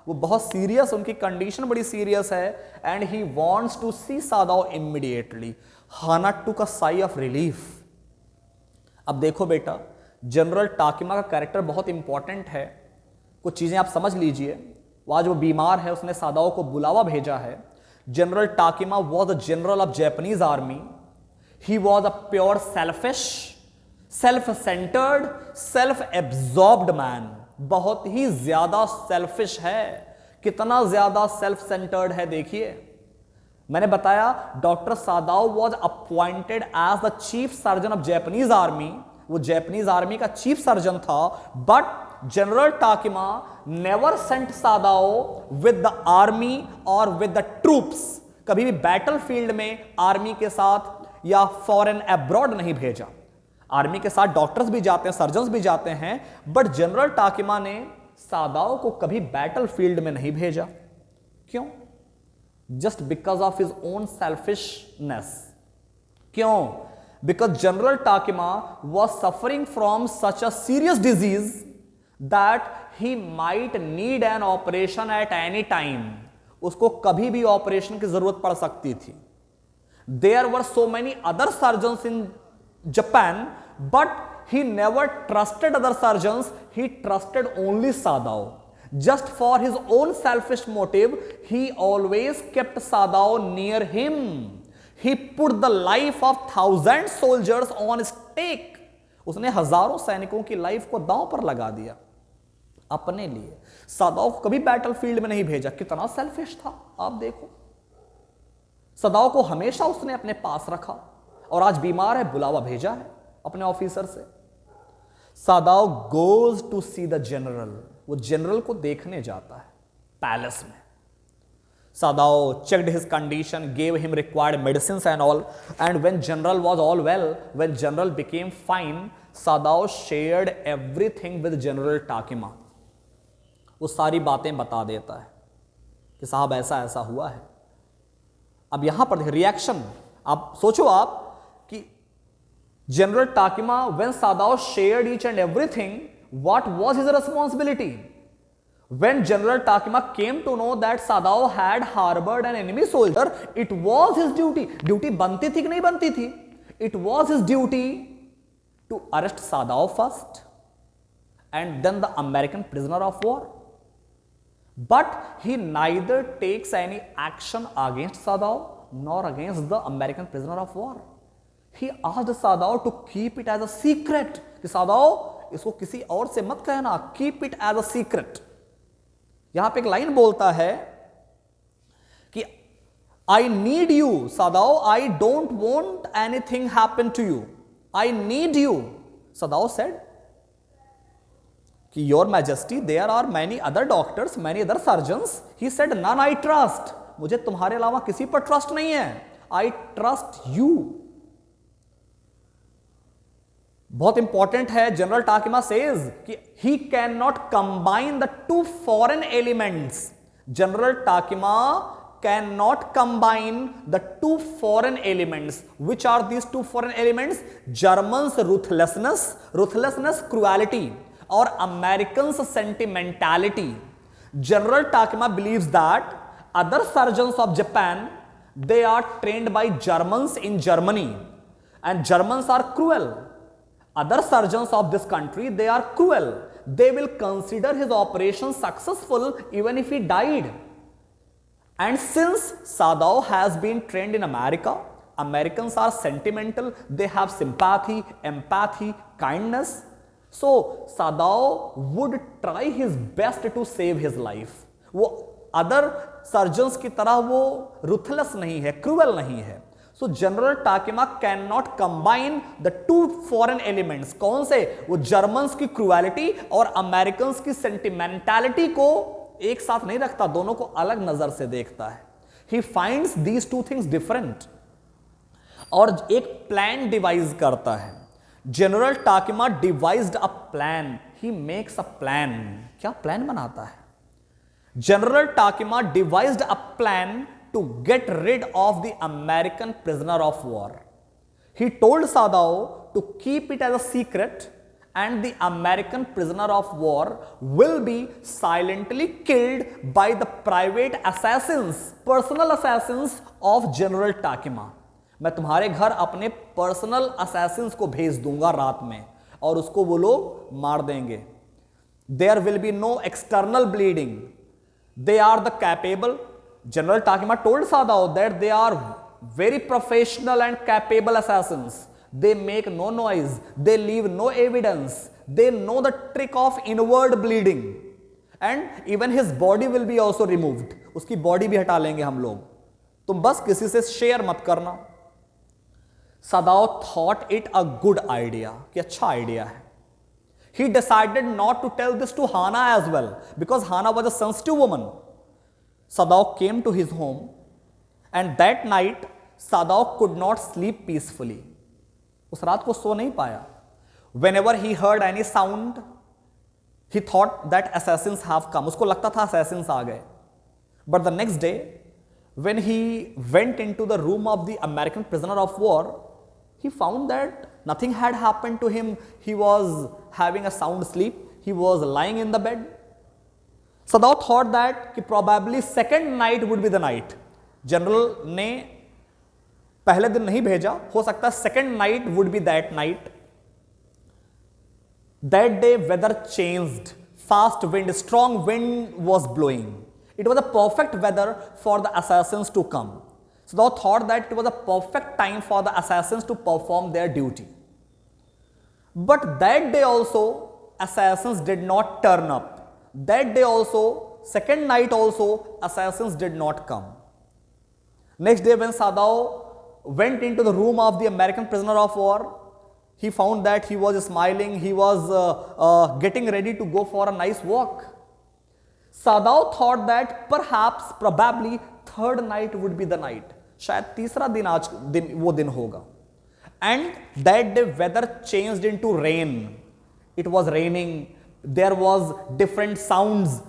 वो बहुत serious, उनकी condition बड़ी serious है and he wants to see Sadao immediately. Hana took a sigh of relief. अब देखो बेटा, जनरल टाकिमा का कैरेक्टर बहुत इंपॉर्टेंट है, कुछ चीजें आप समझ लीजिए। वह जो बीमार है उसने सादाओ को बुलावा भेजा है। General Takima was a general of Japanese army. He was a pure selfish, self centred, self absorbed man. बहुत ही ज्यादा सेल्फिश है। कितना ज्यादा सेल्फ सेंटर्ड है देखिए। मैंने बताया Doctor Sadao was appointed as the chief surgeon of Japanese army. वो जापानीज आर्मी का चीफ सर्जन था, but General Takima never sent Sadao with the army और विद द ट्रूप्स। कभी भी बैटलफील्ड में आर्मी के साथ या फॉरेन अब्रॉड नहीं भेजा। आर्मी के साथ डॉक्टर्स भी जाते हैं, सर्जन्स भी जाते हैं, बट जनरल टाकिमा ने सादाओ को कभी बैटलफील्ड में नहीं भेजा। क्यों? Just because of his own selfishness. क्यों? because General Takima was suffering from such a serious disease that he might need an operation at any time. उसको कभी भी ऑपरेशन की जरूरत पड़ सकती थी. There were so many other surgeons in Japan, but he never trusted other surgeons. He trusted only Sadao. Just for his own selfish motive, he always kept Sadao near him. He put the life of 1,000 soldiers on stake. उसने हजारों सैनिकों की life को दांव पर लगा दिया अपने लिए. सदाओ को कभी बैटलफील्ड में नहीं भेजा. कितना सेल्फिश था आप देखो. सदाओ को हमेशा उसने अपने पास रखा और आज बीमार है, बुलावा भेजा है अपने ऑफिसर से. Sadao goes to see the general. वो जनरल को देखने जाता है पैलेस में. Sadao checked his condition, gave him required medicines and all, and when general was all well, when general became fine, Sadao shared everything with General Takima. वो सारी बातें बता देता है कि साहब ऐसा ऐसा हुआ है. अब यहां पर रिएक्शन आप सोचो आप कि general टाकिमा, when Sadao shared each and everything, what was his responsibility? When General Takima came to know that Sadao had harbored an enemy soldier, it was his duty. Duty बनती थी कि नहीं बनती थी? It was his duty to arrest Sadao first and then the American prisoner of war. But he neither takes any action against Sadao nor against the American prisoner of war. He asked Sadao to keep it as a secret. कि Sadao इसको किसी और से मत कहना. Keep it as a secret. यहां पे एक लाइन बोलता है कि I need you Sadao, I don't want anything happen to you, I need you. Sadao said कि your majesty there are many other doctors, many other surgeons. He said none I trust. मुझे तुम्हारे अलावा किसी पर trust नहीं है. I trust you. बहुत important है. जनरल टाकिमा सेज कि he can not combine the two foreign elements. General Takima can not combine the two foreign elements. Which are these two foreign elements? Germans ruthlessness cruelty और Americans sentimentality. General Takima believes that other surgeons of Japan, they are trained by Germans in Germany and Germans are cruel. Other surgeons of this country, they are cruel. They will consider his operation successful even if he died. And since Sadao has been trained in America, Americans are sentimental, they have sympathy, empathy, kindness. So Sadao would try his best to save his life. वो other surgeons की तरह वो ruthless नहीं है, cruel नहीं है. So General Takima can not combine the two foreign elements. कौन से? वो जर्मन्स की क्रूएलिटी और अमेरिकन्स की सेंटिमेंटैलिटी को एक साथ नहीं रखता, दोनों को अलग नजर से देखता है. He finds these two things different और एक प्लान डिवाइज करता है. General Takima devised a plan. He makes a plan. क्या प्लान बनाता है? General Takima devised a plan to get rid of the American prisoner of war. He told Sadao to keep it as a secret and the American prisoner of war will be silently killed by the private assassins, personal assassins of General Takima. मैं तुम्हारे घर अपने personal assassins को भेज दूंगा रात में और उसको वो लोग मार देंगे. There will be no external bleeding. They are the capable. General Takima told Sadao that they are very professional and capable assassins. They make no noise. They leave no evidence. They know the trick of inward bleeding. And even his body will be also removed. उसकी body भी हटा लेंगे हम लोग. तुम बस किसी से शेयर मत करना. Sadao thought it a good idea. कि अच्छा आइडिया है. He decided not to tell this to Hana as well because Hana was a sensitive woman. Sadao came to his home and that night Sadao could not sleep peacefully. उस रात को सो नहीं पाया. Whenever he heard any sound, he thought that assassins have come. उसको लगता था assassins आ गए. But the next day, when he went into the room of the American prisoner of war, he found that nothing had happened to him. He was having a sound sleep. He was lying in the bed. Sadao thought that probably second night would be the night. General ने पहले दिन नहीं भेजा, हो सकता है second night would be that night. That day weather changed. Fast wind, strong wind was blowing. It was a perfect weather for the assassins to come. So they thought that it was a perfect time for the assassins to perform their duty. But that day also, assassins did not turn up. That day also, second night also, assassins did not come. Next day when Sadao went into the room of the American prisoner of war, he found that he was smiling, he was getting ready to go for a nice walk. Sadao thought that perhaps, probably, third night would be the night. शायद तीसरा दिन आज वो दिन होगा. And that day weather changed into rain. It was raining. There was different sounds.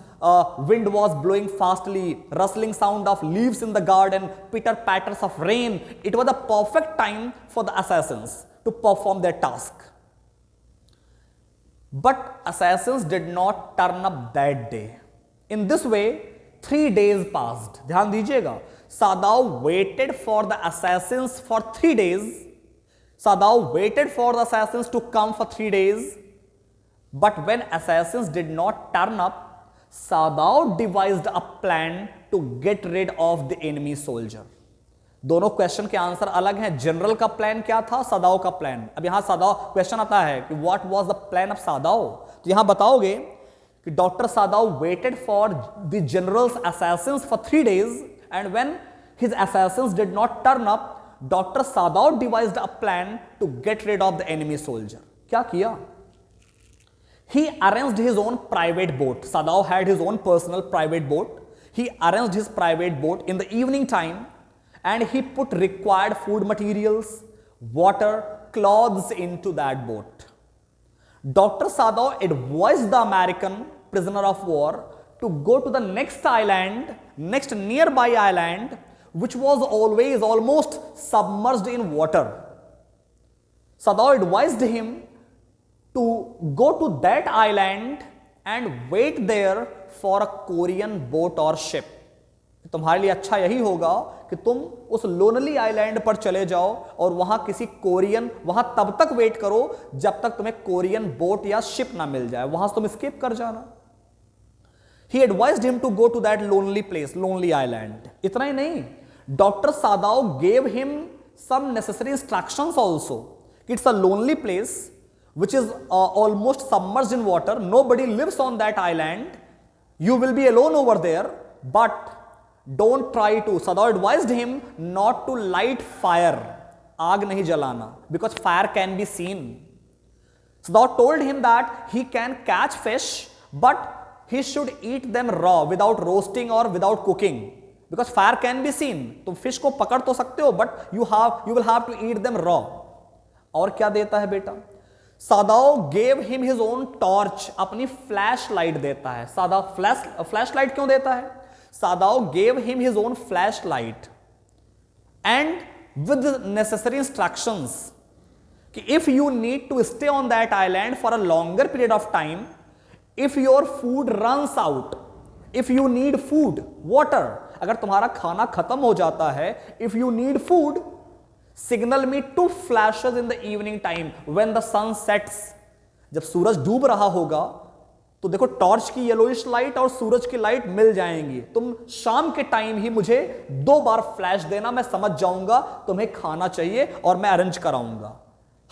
Wind was blowing fastly, rustling sound of leaves in the garden, pitter patters of rain. It was the perfect time for the assassins to perform their task. But assassins did not turn up that day. In this way, 3 days passed. ध्यान दीजिएगा. Sadao waited for the assassins for 3 days. Sadao waited for the assassins to come for 3 days. But when assassins did not turn up, Sadao devised a plan to get rid of the enemy soldier. दोनों question के answer अलग हैं. General का plan क्या था, सदाओ का plan. अब यहां सदाओ क्वेश्चन आता है कि what was the plan of Sadao. तो यहां बताओगे कि Doctor Sadao waited for the generals assassins for 3 days, and when his assassins did not turn up, Dr. Sadao devised a plan to get rid of the enemy soldier. क्या किया? He arranged his own private boat. Sadao had his own personal private boat. He arranged his private boat in the evening time, and he put required food materials, water, clothes into that boat. Dr. Sadao advised the American prisoner of war to go to the next island, next nearby island, which was always almost submerged in water. Sadao advised him to go to that island and wait there for a Korean boat or ship. तुम्हारे लिए अच्छा यही होगा कि तुम उस lonely island पर चले जाओ और वहां किसी कोरियन, वहां तब तक वेट करो जब तक तुम्हें कोरियन बोट या शिप ना मिल जाए, वहां से तुम escape कर जाना. He advised him to go to that lonely place, lonely island. इतना ही नहीं, Dr. Sadao gave him some necessary instructions also. It's a lonely place which is almost submerged in water. Nobody lives on that island. You will be alone over there, but don't try to. Sadao advised him not to light fire. आग नहीं जलाना, because fire can be seen. Sadao told him that he can catch fish, but he should eat them raw, without roasting or without cooking, because fire can be seen. तुम fish को पकड़ तो सकते हो, but you will have to eat them raw. और क्या देता है बेटा? Sadao gave him his own torch. अपनी फ्लैश लाइट देता है. Sadao फ्लैश लाइट क्यों देता है? Sadao gave him his own flashlight and with the necessary instructions कि if you need to stay on that island for a longer period of time, if your food runs out, if you need food, water, अगर तुम्हारा खाना खत्म हो जाता है, if you need food, signal me 2 flashes in the evening time when the sun sets. जब सूरज डूब रहा होगा तो देखो टॉर्च की येलोइश लाइट और सूरज की लाइट मिल जाएंगी. तुम शाम के टाइम ही मुझे 2 बार फ्लैश देना, मैं समझ जाऊंगा तुम्हें खाना चाहिए और मैं अरेंज कराऊंगा.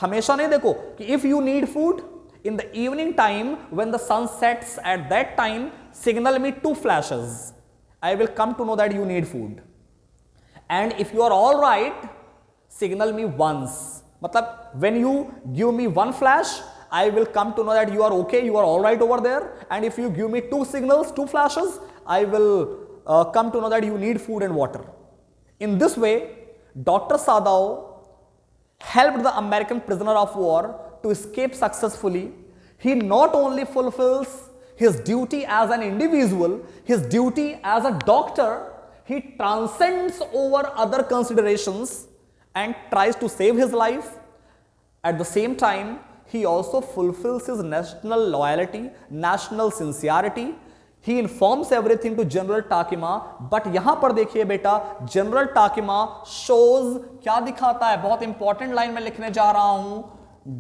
हमेशा नहीं. देखो कि if you need food in the evening time when the sun sets, at that time signal me 2 flashes. I will come to know that you need food. And if you are all right, signal me once. मतलब when you give me 1 flash, I will come to know that you are okay, you are all right over there. And if you give me 2 signals, 2 flashes, I will come to know that you need food and water. In this way, Dr. Sadao helped the American prisoner of war to escape successfully. He not only fulfills his duty as an individual, his duty as a doctor, he transcends over other considerations and tries to save his life, At the same time, he also fulfills his national loyalty, national sincerity. He informs everything to General Takima. But यहां पर देखिए बेटा, General Takima shows क्या दिखाता है, बहुत important line में लिखने जा रहा हूं,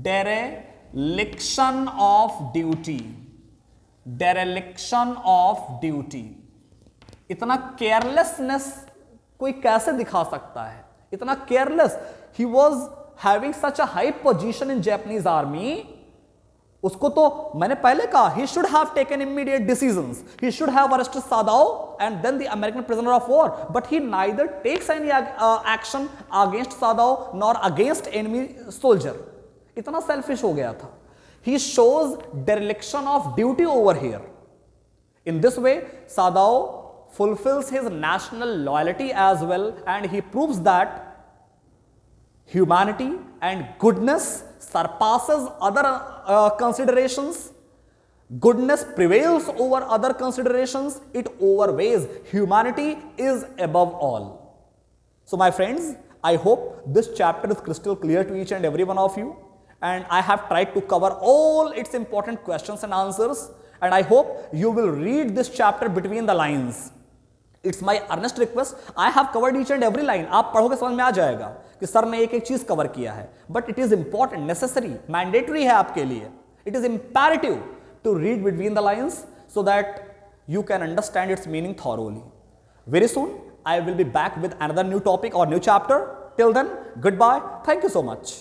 dereliction of duty. Dereliction of duty. इतना केयरलेसनेस कोई कैसे दिखा सकता है, इतना careless. He was having such a high position in Japanese army. उसको तो मैंने पहले कहा, he should have taken immediate decisions, he should have arrested Sadao and then the American prisoner of war, but he neither takes any action against Sadao nor against enemy soldier. इतना selfish हो गया था. He shows dereliction of duty over here. In this way Sadao fulfills his national loyalty as well, and he proves that humanity and goodness surpasses other considerations. Goodness prevails over other considerations. It overweighs. Humanity is above all. So my friends, I hope this chapter is crystal clear to each and every one of you, and I have tried to cover all its important questions and answers, and I hope you will read this chapter between the lines. It's my earnest request. I have covered each and every line. आप पढ़ोगे समझ में आ जाएगा कि sir ने एक एक चीज कवर किया है. But it is important, necessary, mandatory है आपके लिए. It is imperative to read between the lines so that you can understand its meaning thoroughly. Very soon, I will be back with another new topic or new chapter. Till then, goodbye. Thank you so much.